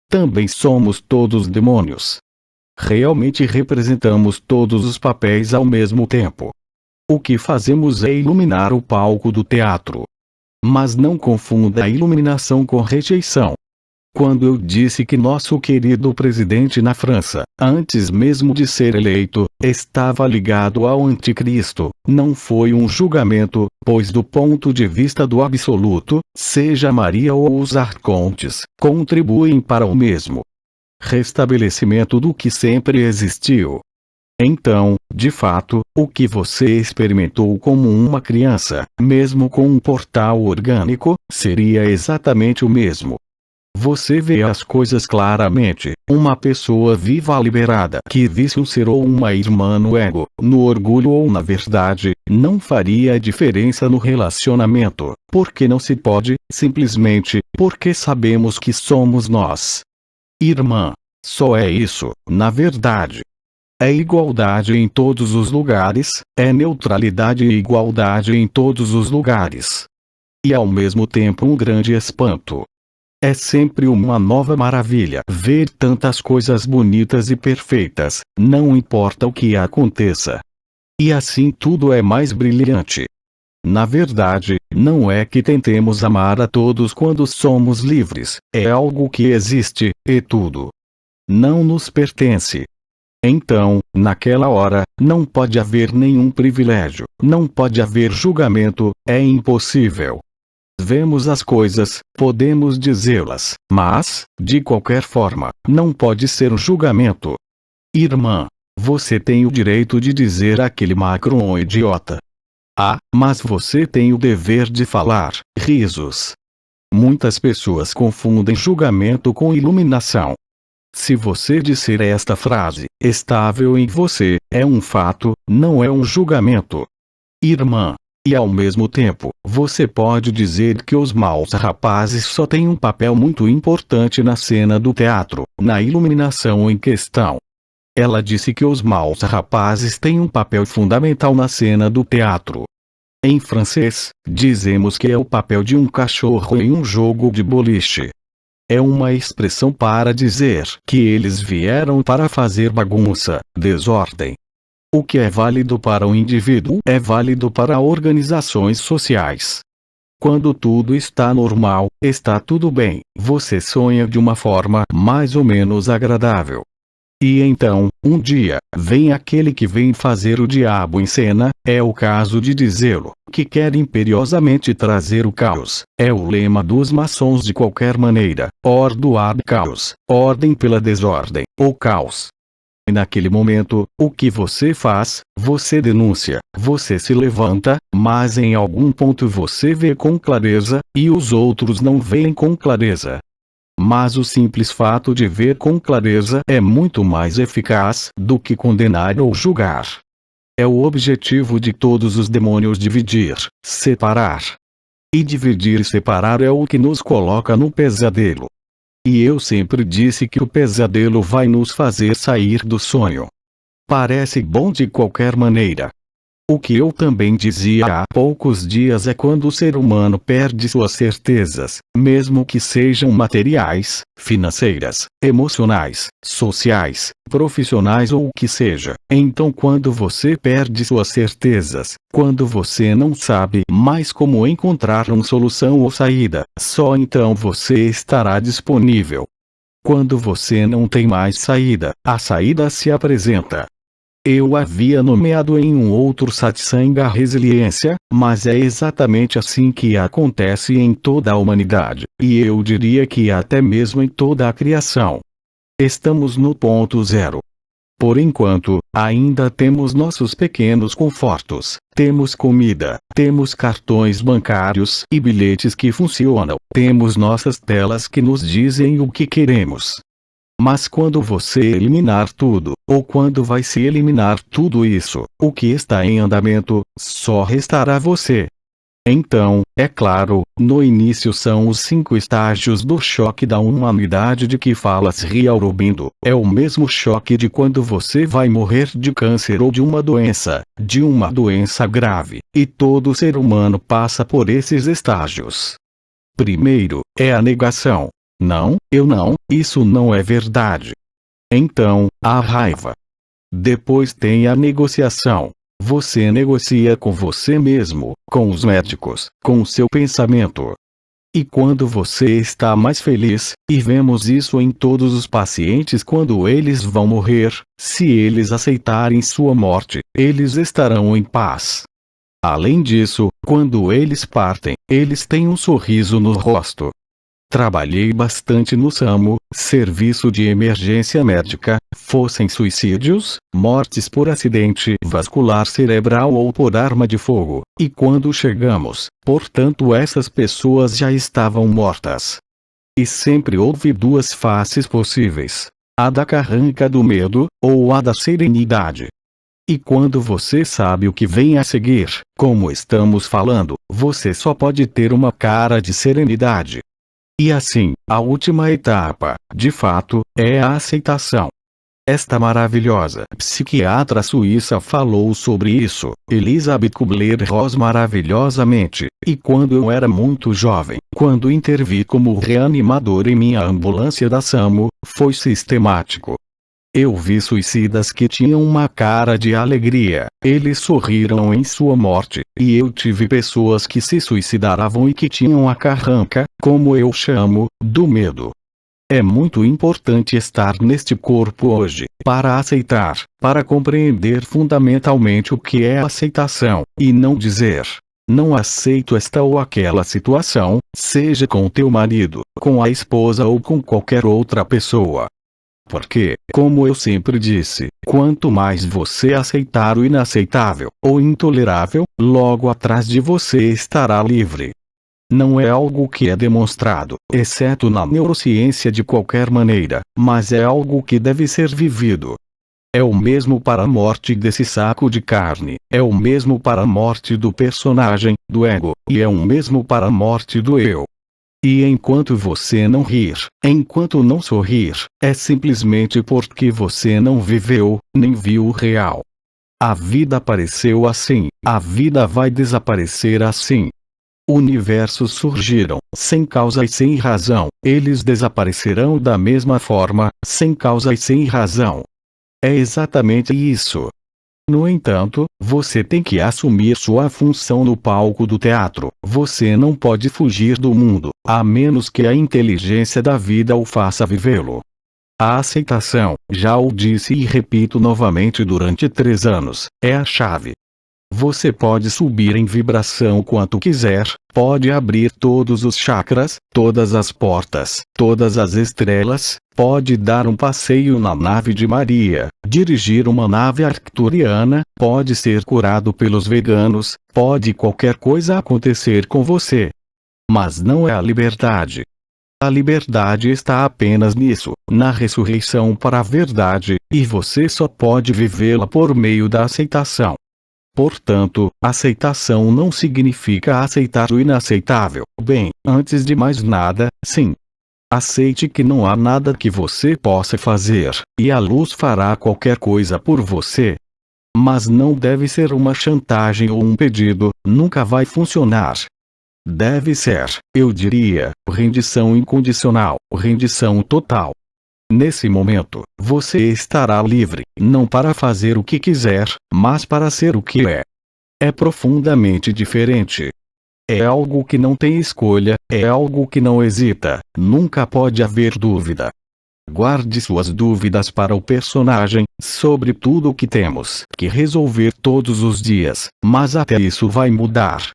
[SPEAKER 1] Também somos todos demônios. Realmente representamos todos os papéis ao mesmo tempo. O que fazemos é iluminar o palco do teatro. Mas não confunda a iluminação com rejeição. Quando eu disse que nosso querido presidente na França, antes mesmo de ser eleito, estava ligado ao anticristo, não foi um julgamento, pois do ponto de vista do absoluto, seja Maria ou os arcontes, contribuem para o mesmo restabelecimento do que sempre existiu. Então, de fato, o que você experimentou como uma criança, mesmo com um portal orgânico, seria exatamente o mesmo. Você vê as coisas claramente, uma pessoa viva liberada que visse um ser ou uma irmã no ego, no orgulho ou na verdade, não faria diferença no relacionamento, porque não se pode, simplesmente, porque sabemos que somos nós. Irmã, só é isso, na verdade. É igualdade em todos os lugares, é neutralidade e igualdade em todos os lugares. E ao mesmo tempo um grande espanto. É sempre uma nova maravilha ver tantas coisas bonitas e perfeitas, não importa o que aconteça. E assim tudo é mais brilhante. Na verdade, não é que tentemos amar a todos quando somos livres, é algo que existe, e tudo não nos pertence. Então, naquela hora, não pode haver nenhum privilégio, não pode haver julgamento, é impossível. Vemos as coisas, podemos dizê-las, mas, de qualquer forma, não pode ser um julgamento. Irmã, você tem o direito de dizer aquele Macron idiota. Ah, mas você tem o dever de falar, risos. Muitas pessoas confundem julgamento com iluminação. Se você disser esta frase, estável em você, é um fato, não é um julgamento. Irmã, e ao mesmo tempo, você pode dizer que os maus rapazes só têm um papel muito importante na cena do teatro, na iluminação em questão. Ela disse que os maus rapazes têm um papel fundamental na cena do teatro. Em francês, dizemos que é o papel de um cachorro em um jogo de boliche. É uma expressão para dizer que eles vieram para fazer bagunça, desordem. O que é válido para o indivíduo é válido para organizações sociais. Quando tudo está normal, está tudo bem, você sonha de uma forma mais ou menos agradável. E então, um dia, vem aquele que vem fazer o diabo em cena, é o caso de dizê-lo, que quer imperiosamente trazer o caos. É o lema dos maçons de qualquer maneira: ordo ad caos, ordem pela desordem, ou caos. E naquele momento, o que você faz? Você denuncia, você se levanta, mas em algum ponto você vê com clareza, e os outros não veem com clareza. Mas o simples fato de ver com clareza é muito mais eficaz do que condenar ou julgar. É o objetivo de todos os demônios: dividir, separar. E dividir e separar é o que nos coloca no pesadelo. E eu sempre disse que o pesadelo vai nos fazer sair do sonho. Parece bom de qualquer maneira. O que eu também dizia há poucos dias é quando o ser humano perde suas certezas, mesmo que sejam materiais, financeiras, emocionais, sociais, profissionais ou o que seja. Então, quando você perde suas certezas, quando você não sabe mais como encontrar uma solução ou saída, só então você estará disponível. Quando você não tem mais saída, a saída se apresenta. Eu havia nomeado em um outro satsang a resiliência, mas é exatamente assim que acontece em toda a humanidade, e eu diria que até mesmo em toda a criação. Estamos no ponto zero. Por enquanto, ainda temos nossos pequenos confortos, temos comida, temos cartões bancários e bilhetes que funcionam, temos nossas telas que nos dizem o que queremos. Mas quando você eliminar tudo, ou quando vai se eliminar tudo isso, o que está em andamento, só restará você. Então, é claro, no início são os 5 estágios do choque da humanidade de que fala Sri Aurobindo. É o mesmo choque de quando você vai morrer de câncer ou de uma doença grave, e todo ser humano passa por esses estágios. Primeiro, é a negação. Não, eu não, isso não é verdade. Então, a raiva. Depois tem a negociação. Você negocia com você mesmo, com os médicos, com o seu pensamento. E quando você está mais feliz, e vemos isso em todos os pacientes quando eles vão morrer, se eles aceitarem sua morte, eles estarão em paz. Além disso, quando eles partem, eles têm um sorriso no rosto. Trabalhei bastante no SAMU, Serviço de Emergência Médica, fossem suicídios, mortes por acidente vascular cerebral ou por arma de fogo, e quando chegamos, portanto essas pessoas já estavam mortas. E sempre houve 2 faces possíveis: a da carranca do medo, ou a da serenidade. E quando você sabe o que vem a seguir, como estamos falando, você só pode ter uma cara de serenidade. E assim, a última etapa, de fato, é a aceitação. Esta maravilhosa psiquiatra suíça falou sobre isso, Elisabeth Kubler-Ross, maravilhosamente, e quando eu era muito jovem, quando intervi como reanimador em minha ambulância da SAMU, foi sistemático. Eu vi suicidas que tinham uma cara de alegria, eles sorriram em sua morte, e eu tive pessoas que se suicidavam e que tinham a carranca, como eu chamo, do medo. É muito importante estar neste corpo hoje, para aceitar, para compreender fundamentalmente o que é aceitação, e não dizer: não aceito esta ou aquela situação, seja com teu marido, com a esposa ou com qualquer outra pessoa. Porque, como eu sempre disse, quanto mais você aceitar o inaceitável, ou intolerável, logo atrás de você estará livre. Não é algo que é demonstrado, exceto na neurociência de qualquer maneira, mas é algo que deve ser vivido. É o mesmo para a morte desse saco de carne, é o mesmo para a morte do personagem, do ego, e é o mesmo para a morte do eu. E enquanto você não rir, enquanto não sorrir, é simplesmente porque você não viveu, nem viu o real. A vida apareceu assim, a vida vai desaparecer assim. Universos surgiram, sem causa e sem razão, eles desaparecerão da mesma forma, sem causa e sem razão. É exatamente isso. No entanto, você tem que assumir sua função no palco do teatro. Você não pode fugir do mundo, a menos que a inteligência da vida o faça vivê-lo. A aceitação, já o disse e repito novamente durante 3 anos, é a chave. Você pode subir em vibração quanto quiser, pode abrir todos os chakras, todas as portas, todas as estrelas, pode dar um passeio na nave de Maria, dirigir uma nave arcturiana, pode ser curado pelos veganos, pode qualquer coisa acontecer com você. Mas não é a liberdade. A liberdade está apenas nisso, na ressurreição para a verdade, e você só pode vivê-la por meio da aceitação. Portanto, aceitação não significa aceitar o inaceitável. Bem, antes de mais nada, sim. Aceite que não há nada que você possa fazer, e a luz fará qualquer coisa por você. Mas não deve ser uma chantagem ou um pedido, nunca vai funcionar. Deve ser, eu diria, rendição incondicional, rendição total. Nesse momento, você estará livre, não para fazer o que quiser, mas para ser o que é. É profundamente diferente. É algo que não tem escolha, é algo que não hesita, nunca pode haver dúvida. Guarde suas dúvidas para o personagem, sobre tudo o que temos que resolver todos os dias, mas até isso vai mudar.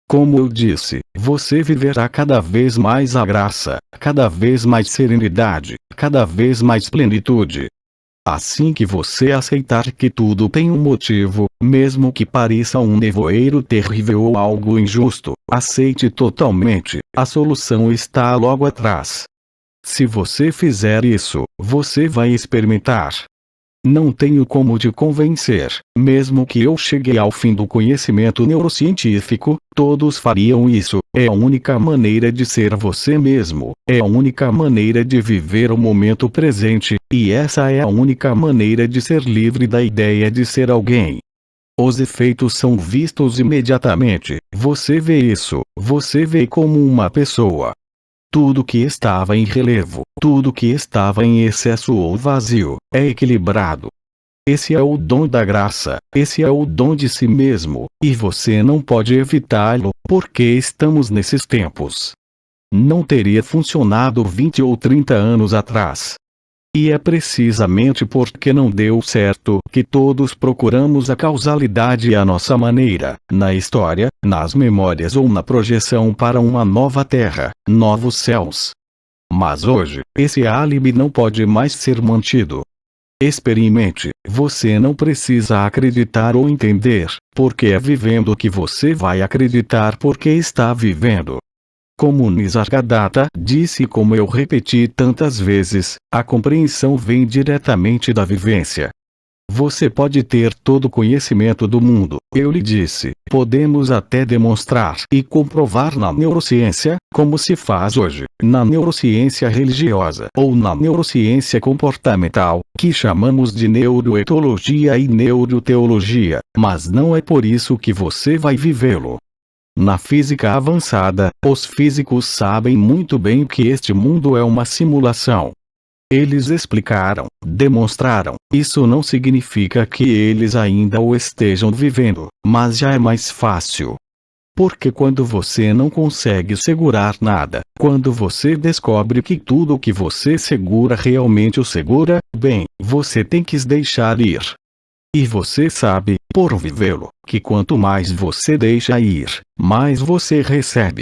[SPEAKER 1] Como eu disse, você viverá cada vez mais a graça, cada vez mais serenidade, cada vez mais plenitude. Assim que você aceitar que tudo tem um motivo, mesmo que pareça um nevoeiro terrível ou algo injusto, aceite totalmente, a solução está logo atrás. Se você fizer isso, você vai experimentar. Não tenho como te convencer, mesmo que eu chegue ao fim do conhecimento neurocientífico, todos fariam isso, é a única maneira de ser você mesmo, é a única maneira de viver o momento presente, e essa é a única maneira de ser livre da ideia de ser alguém. Os efeitos são vistos imediatamente, você vê isso, você vê como uma pessoa. Tudo que estava em relevo, tudo que estava em excesso ou vazio, é equilibrado. Esse é o dom da graça, esse é o dom de si mesmo, e você não pode evitá-lo, porque estamos nesses tempos. Não teria funcionado 20 ou 30 anos atrás. E é precisamente porque não deu certo que todos procuramos a causalidade à nossa maneira, na história, nas memórias ou na projeção para uma nova terra, novos céus. Mas hoje, esse álibi não pode mais ser mantido. Experimente, você não precisa acreditar ou entender, porque é vivendo que você vai acreditar porque está vivendo. Como Nisargadatta disse e como eu repeti tantas vezes, a compreensão vem diretamente da vivência. Você pode ter todo o conhecimento do mundo, eu lhe disse, podemos até demonstrar e comprovar na neurociência, como se faz hoje, na neurociência religiosa ou na neurociência comportamental, que chamamos de neuroetologia e neuroteologia, mas não é por isso que você vai vivê-lo. Na física avançada, os físicos sabem muito bem que este mundo é uma simulação. Eles explicaram, demonstraram, isso não significa que eles ainda o estejam vivendo, mas já é mais fácil. Porque quando você não consegue segurar nada, quando você descobre que tudo o que você segura realmente o segura, bem, você tem que se deixar ir. E você sabe, por vivê-lo, que quanto mais você deixa ir, mais você recebe.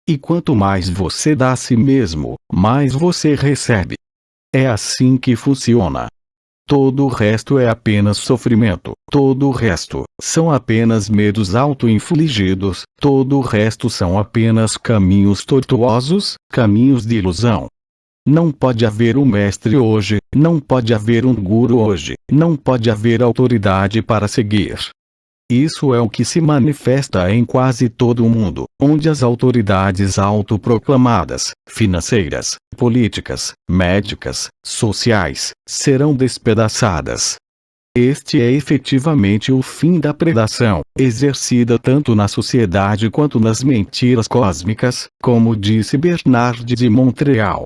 [SPEAKER 1] E quanto mais você dá a si mesmo, mais você recebe. É assim que funciona. Todo o resto é apenas sofrimento, todo o resto são apenas medos auto-infligidos, todo o resto são apenas caminhos tortuosos, caminhos de ilusão. Não pode haver um mestre hoje, não pode haver um guru hoje, não pode haver autoridade para seguir. Isso é o que se manifesta em quase todo o mundo, onde as autoridades autoproclamadas, financeiras, políticas, médicas, sociais, serão despedaçadas. Este é efetivamente o fim da predação, exercida tanto na sociedade quanto nas mentiras cósmicas, como disse Bernard de Montreal.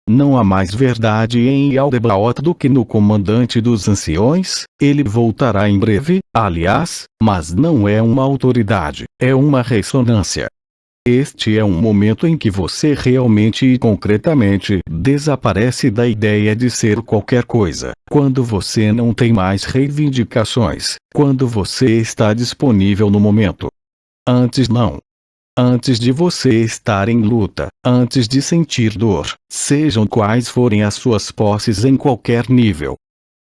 [SPEAKER 1] Não há mais verdade em Aldebaoth do que no comandante dos anciões. Ele voltará em breve, aliás, mas não é uma autoridade, é uma ressonância. Este é um momento em que você realmente e concretamente desaparece da ideia de ser qualquer coisa, quando você não tem mais reivindicações, quando você está disponível no momento. Antes não. Antes de você estar em luta, antes de sentir dor, sejam quais forem as suas posses em qualquer nível.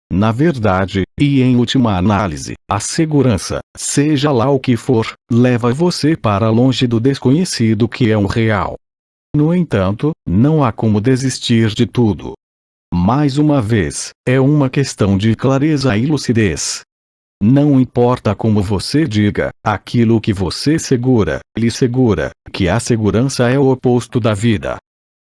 [SPEAKER 1] Na verdade, e em última análise, a segurança, seja lá o que for, leva você para longe do desconhecido que é o real. No entanto, não há como desistir de tudo. Mais uma vez, é uma questão de clareza e lucidez. Não importa como você diga, aquilo que você segura, lhe segura, que a segurança é o oposto da vida.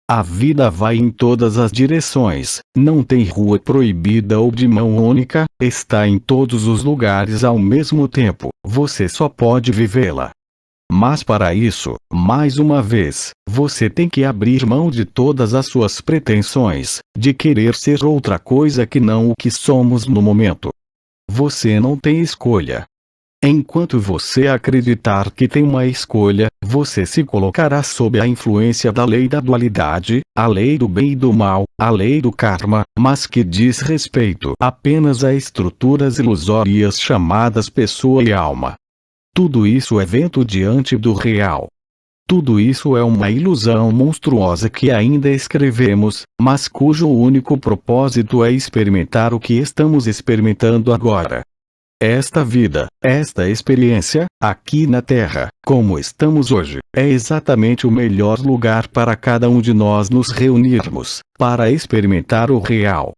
[SPEAKER 1] A vida vai em todas as direções, não tem rua proibida ou de mão única, está em todos os lugares ao mesmo tempo, você só pode vivê-la. Mas para isso, mais uma vez, você tem que abrir mão de todas as suas pretensões, de querer ser outra coisa que não o que somos no momento. Você não tem escolha. Enquanto você acreditar que tem uma escolha, você se colocará sob a influência da lei da dualidade, a lei do bem e do mal, a lei do karma, mas que diz respeito apenas a estruturas ilusórias chamadas pessoa e alma. Tudo isso é vento diante do real. Tudo isso é uma ilusão monstruosa que ainda escrevemos, mas cujo único propósito é experimentar o que estamos experimentando agora. Esta vida, esta experiência, aqui na Terra, como estamos hoje, é exatamente o melhor lugar para cada um de nós nos reunirmos, para experimentar o real.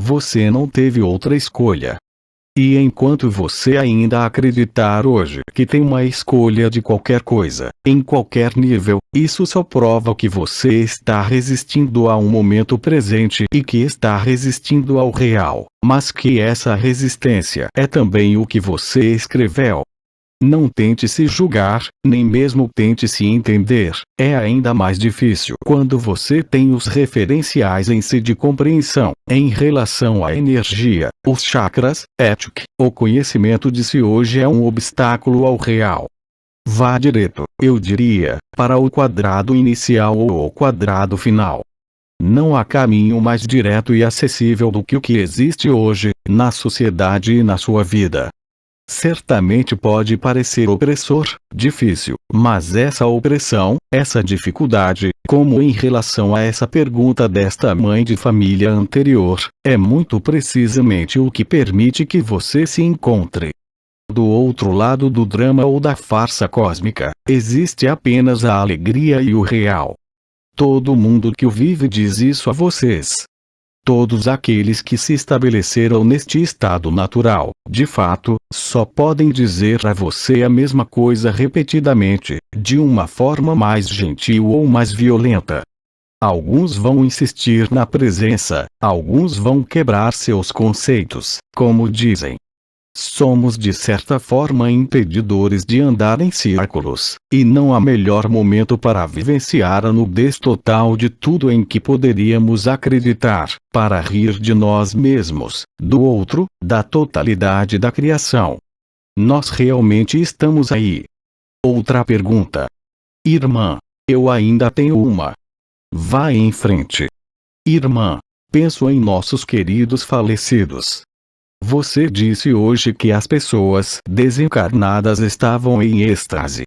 [SPEAKER 1] Você não teve outra escolha. E enquanto você ainda acreditar hoje que tem uma escolha de qualquer coisa, em qualquer nível, isso só prova que você está resistindo a um momento presente e que está resistindo ao real, mas que essa resistência é também o que você escreveu. Não tente se julgar, nem mesmo tente se entender, é ainda mais difícil quando você tem os referenciais em si de compreensão, em relação à energia, os chakras, ética, o conhecimento de si hoje é um obstáculo ao real. Vá direto, eu diria, para o quadrado inicial ou o quadrado final. Não há caminho mais direto e acessível do que o que existe hoje, na sociedade e na sua vida. Certamente pode parecer opressor, difícil, mas essa opressão, essa dificuldade, como em relação a essa pergunta desta mãe de família anterior, é muito precisamente o que permite que você se encontre. Do outro lado do drama ou da farsa cósmica, existe apenas a alegria e o real. Todo mundo que o vive diz isso a vocês. Todos aqueles que se estabeleceram neste estado natural, de fato, só podem dizer a você a mesma coisa repetidamente, de uma forma mais gentil ou mais violenta. Alguns vão insistir na presença, alguns vão quebrar seus conceitos, como dizem. Somos de certa forma impedidores de andar em círculos, e não há melhor momento para vivenciar a nudez total de tudo em que poderíamos acreditar, para rir de nós mesmos, do outro, da totalidade da criação. Nós realmente estamos aí. Outra pergunta. Irmã, eu ainda tenho uma. Vá em frente. Irmã, penso em nossos queridos falecidos. Você disse hoje que as pessoas desencarnadas estavam em êxtase.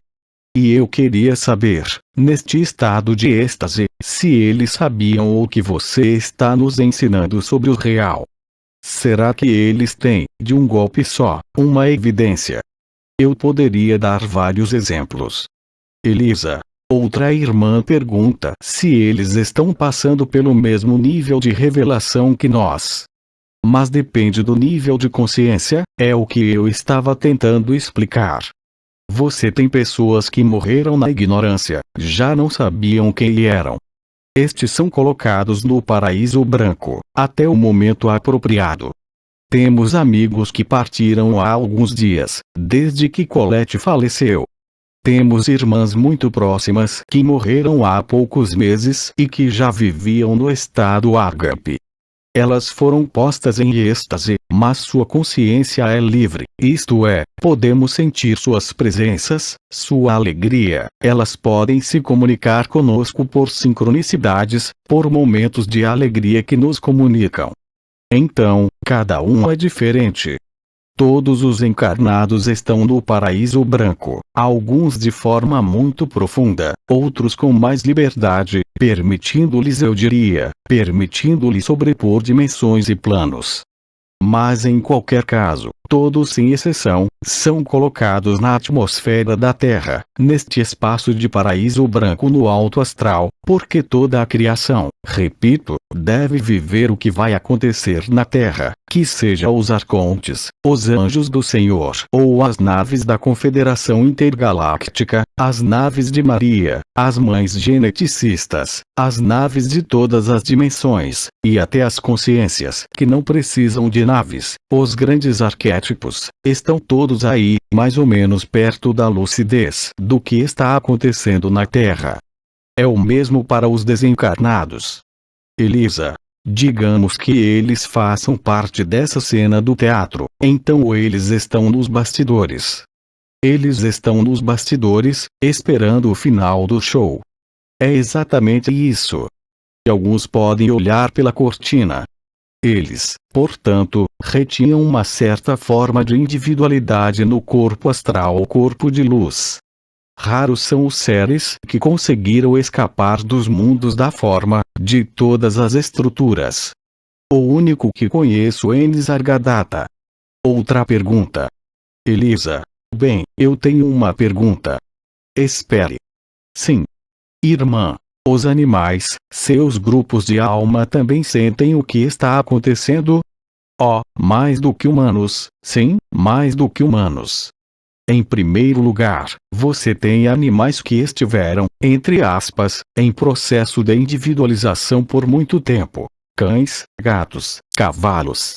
[SPEAKER 1] E eu queria saber, neste estado de êxtase, se eles sabiam o que você está nos ensinando sobre o real. Será que eles têm, de um golpe só, uma evidência? Eu poderia dar vários exemplos. Elisa, outra irmã, pergunta se eles estão passando pelo mesmo nível de revelação que nós. Mas depende do nível de consciência, é o que eu estava tentando explicar. Você tem pessoas que morreram na ignorância, já não sabiam quem eram. Estes são colocados no paraíso branco, até o momento apropriado. Temos amigos que partiram há alguns dias, desde que Colette faleceu. Temos irmãs muito próximas que morreram há poucos meses e que já viviam no estado ágape. Elas foram postas em êxtase, mas sua consciência é livre, isto é, podemos sentir suas presenças, sua alegria, elas podem se comunicar conosco por sincronicidades, por momentos de alegria que nos comunicam. Então, cada um é diferente. Todos os encarnados estão no paraíso branco, alguns de forma muito profunda, outros com mais liberdade, permitindo-lhes permitindo-lhes sobrepor dimensões e planos. Mas em qualquer caso, todos sem exceção, são colocados na atmosfera da Terra, neste espaço de paraíso branco no alto astral, porque toda a criação, repito, deve viver o que vai acontecer na Terra, que seja os arcontes, os anjos do Senhor, ou as naves da Confederação Intergaláctica, as naves de Maria, as mães geneticistas, as naves de todas as dimensões, e até as consciências que não precisam de naves, os grandes arquétipos, estão todos aí, mais ou menos perto da lucidez do que está acontecendo na Terra. É o mesmo para os desencarnados. Elisa, digamos que eles façam parte dessa cena do teatro, então eles estão nos bastidores. Eles estão nos bastidores, esperando o final do show. É exatamente isso. E alguns podem olhar pela cortina. Eles, portanto, retinham uma certa forma de individualidade no corpo astral ou corpo de luz. Raros são os seres que conseguiram escapar dos mundos da forma, de todas as estruturas. O único que conheço é Nisargadatta. Outra pergunta. Elisa. Bem, eu tenho uma pergunta. Espere. Sim. Irmã. Os animais, seus grupos de alma também sentem o que está acontecendo? Oh, mais do que humanos, sim, mais do que humanos. Em primeiro lugar, você tem animais que estiveram, entre aspas, em processo de individualização por muito tempo. Cães, gatos, cavalos.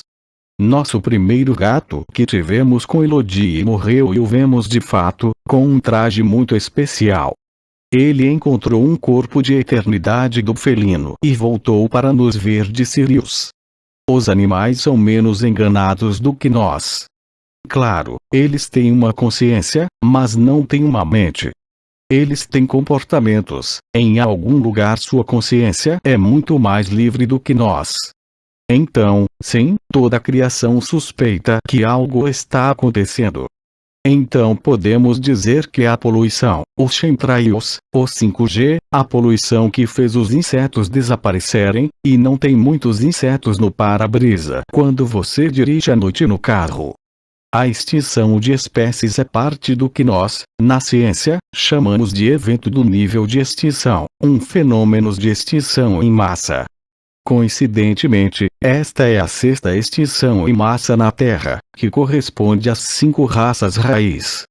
[SPEAKER 1] Nosso primeiro gato que tivemos com Elodie morreu e o vemos de fato, com um traje muito especial. Ele encontrou um corpo de eternidade do felino e voltou para nos ver de Sirius. Os animais são menos enganados do que nós. Claro, eles têm uma consciência, mas não têm uma mente. Eles têm comportamentos, em algum lugar sua consciência é muito mais livre do que nós. Então, sim, toda a criação suspeita que algo está acontecendo. Então podemos dizer que a poluição, os chemtrails, o 5G, a poluição que fez os insetos desaparecerem, e não tem muitos insetos no para-brisa quando você dirige à noite no carro. A extinção de espécies é parte do que nós, na ciência, chamamos de evento do nível de extinção, um fenômeno de extinção em massa. Coincidentemente, esta é a sexta extinção em massa na Terra, que corresponde às 5 raças raiz.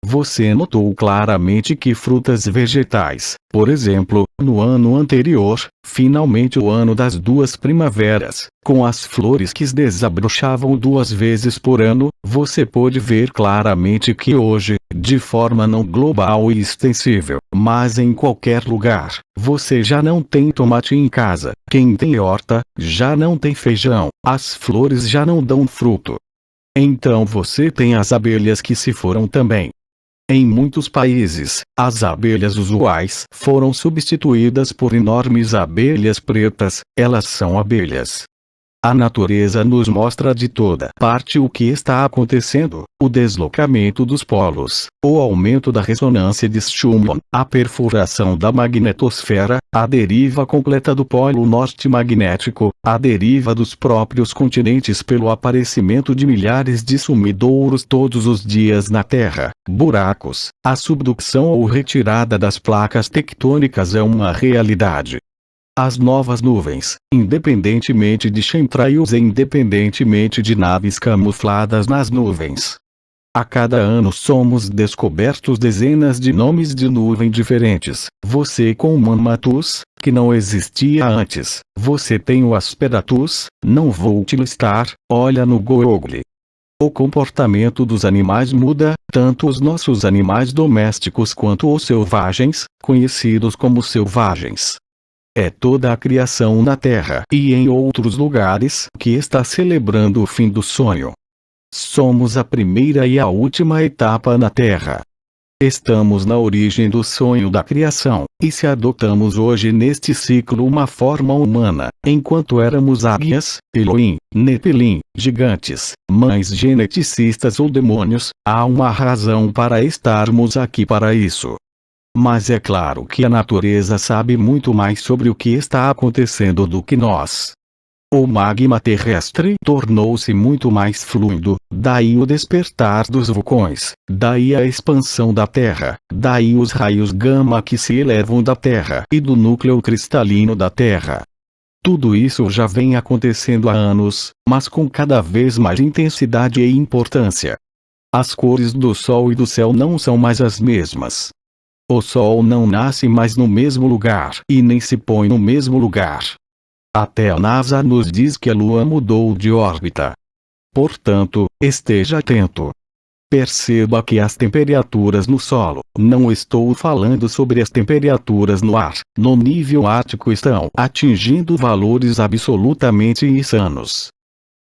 [SPEAKER 1] Você notou claramente que frutas vegetais, por exemplo, no ano anterior, finalmente o ano das 2 primaveras, com as flores que desabrochavam 2 vezes por ano, você pôde ver claramente que hoje, de forma não global e extensível, mas em qualquer lugar, você já não tem tomate em casa, quem tem horta, já não tem feijão, as flores já não dão fruto. Então você tem as abelhas que se foram também. Em muitos países, as abelhas usuais foram substituídas por enormes abelhas pretas, elas são abelhas. A natureza nos mostra de toda parte o que está acontecendo, o deslocamento dos polos, o aumento da ressonância de Schumann, a perfuração da magnetosfera, a deriva completa do polo norte magnético, a deriva dos próprios continentes pelo aparecimento de milhares de sumidouros todos os dias na Terra, buracos, a subducção ou retirada das placas tectônicas é uma realidade. As novas nuvens, independentemente de chemtrails e independentemente de naves camufladas nas nuvens. A cada ano somos descobertos dezenas de nomes de nuvem diferentes. Você com o Manmatus, que não existia antes. Você tem o Asperatus, não vou te listar, olha no Google. O comportamento dos animais muda, tanto os nossos animais domésticos quanto os selvagens, conhecidos como selvagens. É toda a criação na Terra e em outros lugares que está celebrando o fim do sonho. Somos a primeira e a última etapa na Terra. Estamos na origem do sonho da criação, e se adotamos hoje neste ciclo uma forma humana, enquanto éramos águias, Elohim, Nepilim, gigantes, mães geneticistas ou demônios, há uma razão para estarmos aqui para isso. Mas é claro que a natureza sabe muito mais sobre o que está acontecendo do que nós. O magma terrestre tornou-se muito mais fluido, daí o despertar dos vulcões, daí a expansão da Terra, daí os raios gama que se elevam da Terra e do núcleo cristalino da Terra. Tudo isso já vem acontecendo há anos, mas com cada vez mais intensidade e importância. As cores do Sol e do céu não são mais as mesmas. O Sol não nasce mais no mesmo lugar e nem se põe no mesmo lugar. Até a NASA nos diz que a Lua mudou de órbita. Portanto, esteja atento. Perceba que as temperaturas no solo, não estou falando sobre as temperaturas no ar, no nível ártico estão atingindo valores absolutamente insanos.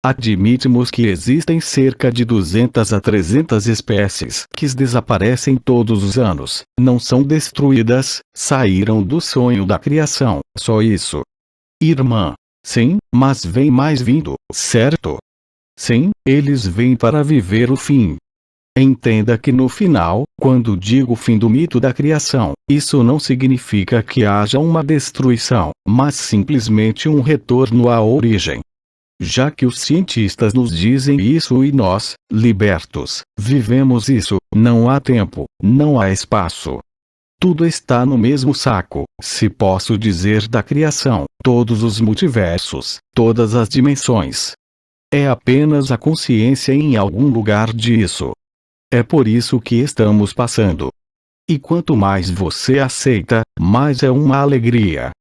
[SPEAKER 1] Admitimos que existem cerca de 200 a 300 espécies que desaparecem todos os anos, não são destruídas, saíram do sonho da criação, só isso. Irmã, sim, mas vem mais vindo, certo? Sim, eles vêm para viver o fim. Entenda que no final, quando digo fim do mito da criação, isso não significa que haja uma destruição, mas simplesmente um retorno à origem. Já que os cientistas nos dizem isso e nós, libertos, vivemos isso, não há tempo, não há espaço. Tudo está no mesmo saco, se posso dizer da criação, todos os multiversos, todas as dimensões. É apenas a consciência em algum lugar disso. É por isso que estamos passando. E quanto mais você aceita, mais é uma alegria.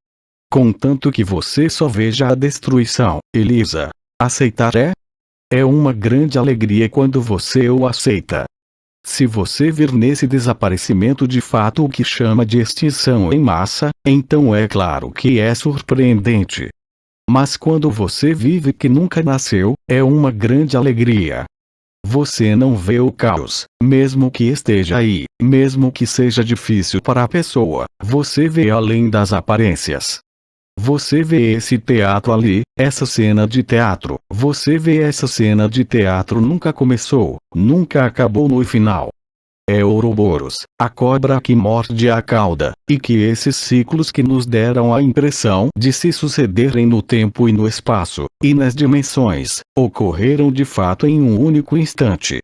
[SPEAKER 1] Contanto que você só veja a destruição, Elisa. Aceitar é uma grande alegria quando você o aceita. Se você vir nesse desaparecimento de fato o que chama de extinção em massa, então é claro que é surpreendente. Mas quando você vive que nunca nasceu, é uma grande alegria. Você não vê o caos, mesmo que esteja aí, mesmo que seja difícil para a pessoa, você vê além das aparências. Você vê esse teatro ali, essa cena de teatro, você vê essa cena de teatro nunca começou, nunca acabou no final. É Ouroboros, a cobra que morde a cauda, e que esses ciclos que nos deram a impressão de se sucederem no tempo e no espaço, e nas dimensões, ocorreram de fato em um único instante.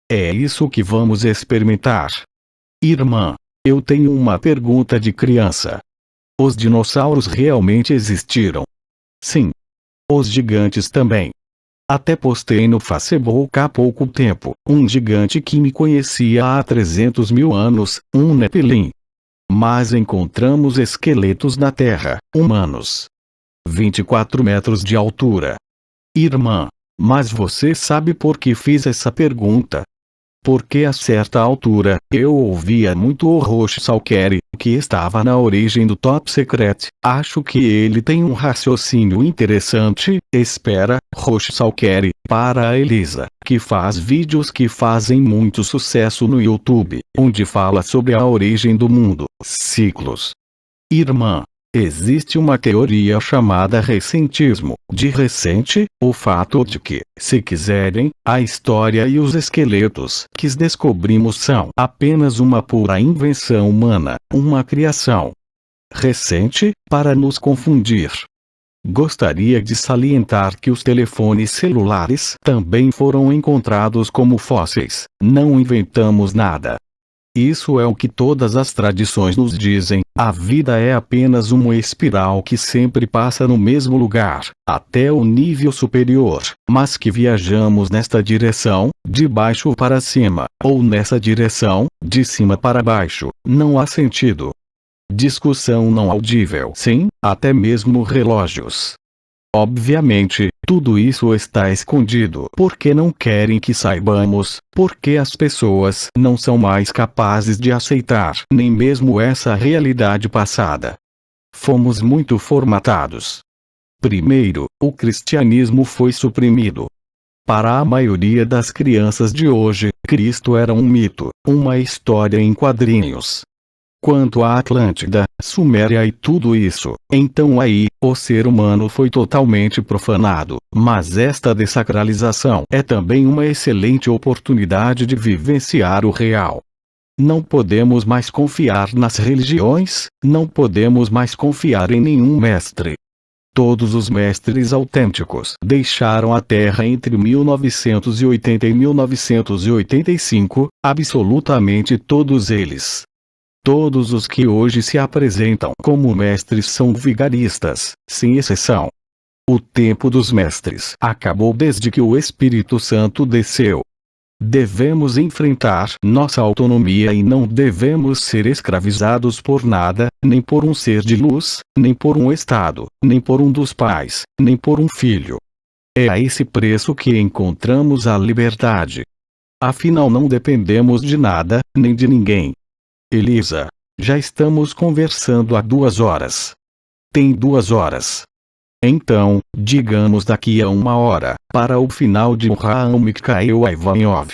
[SPEAKER 1] É isso que vamos experimentar. Irmã, eu tenho uma pergunta de criança. Os dinossauros realmente existiram? Sim. Os gigantes também. Até postei no Facebook há pouco tempo, um gigante que me conhecia há 300 mil anos, um Nepilim. Mas encontramos esqueletos na Terra, humanos. 24 metros de altura. Irmã, mas você sabe por que fiz essa pergunta? Porque a certa altura, eu ouvia muito o Roche Salqueri, que estava na origem do Top Secret. Acho que ele tem um raciocínio interessante. Espera, Roche Salqueri, para a Elisa, que faz vídeos que fazem muito sucesso no YouTube, onde fala sobre a origem do mundo, ciclos. Irmã, existe uma teoria chamada recentismo, de recente, o fato de que, se quiserem, a história e os esqueletos que descobrimos são apenas uma pura invenção humana, uma criação recente, para nos confundir. Gostaria de salientar que os telefones celulares também foram encontrados como fósseis, não inventamos nada. Isso é o que todas as tradições nos dizem, a vida é apenas uma espiral que sempre passa no mesmo lugar, até o nível superior, mas que viajamos nesta direção, de baixo para cima, ou nessa direção, de cima para baixo, não há sentido. Discussão não audível. Sim, até mesmo relógios. Obviamente, tudo isso está escondido porque não querem que saibamos, porque as pessoas não são mais capazes de aceitar nem mesmo essa realidade passada. Fomos muito formatados. Primeiro, o cristianismo foi suprimido. Para a maioria das crianças de hoje, Cristo era um mito, uma história em quadrinhos. Quanto à Atlântida, Suméria e tudo isso, então aí, o ser humano foi totalmente profanado, mas esta dessacralização é também uma excelente oportunidade de vivenciar o real. Não podemos mais confiar nas religiões, não podemos mais confiar em nenhum mestre. Todos os mestres autênticos deixaram a Terra entre 1980 e 1985, absolutamente todos eles. Todos os que hoje se apresentam como mestres são vigaristas, sem exceção. O tempo dos mestres acabou desde que o Espírito Santo desceu. Devemos enfrentar nossa autonomia e não devemos ser escravizados por nada, nem por um ser de luz, nem por um Estado, nem por um dos pais, nem por um filho. É a esse preço que encontramos a liberdade. Afinal, não dependemos de nada, nem de ninguém. Elisa, já estamos conversando há 2 horas. Tem 2 horas. Então, digamos daqui a 1 hora, para o final de Avraham Mikhail Ivanov.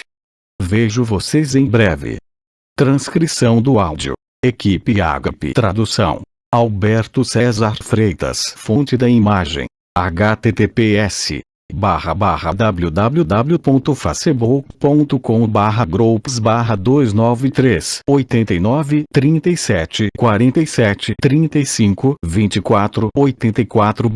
[SPEAKER 1] Vejo vocês em breve. Transcrição do áudio. Equipe Agape. Tradução: Alberto César Freitas. Fonte da imagem: https://www.facebook.com/groups/293 89 37 47 35 24 84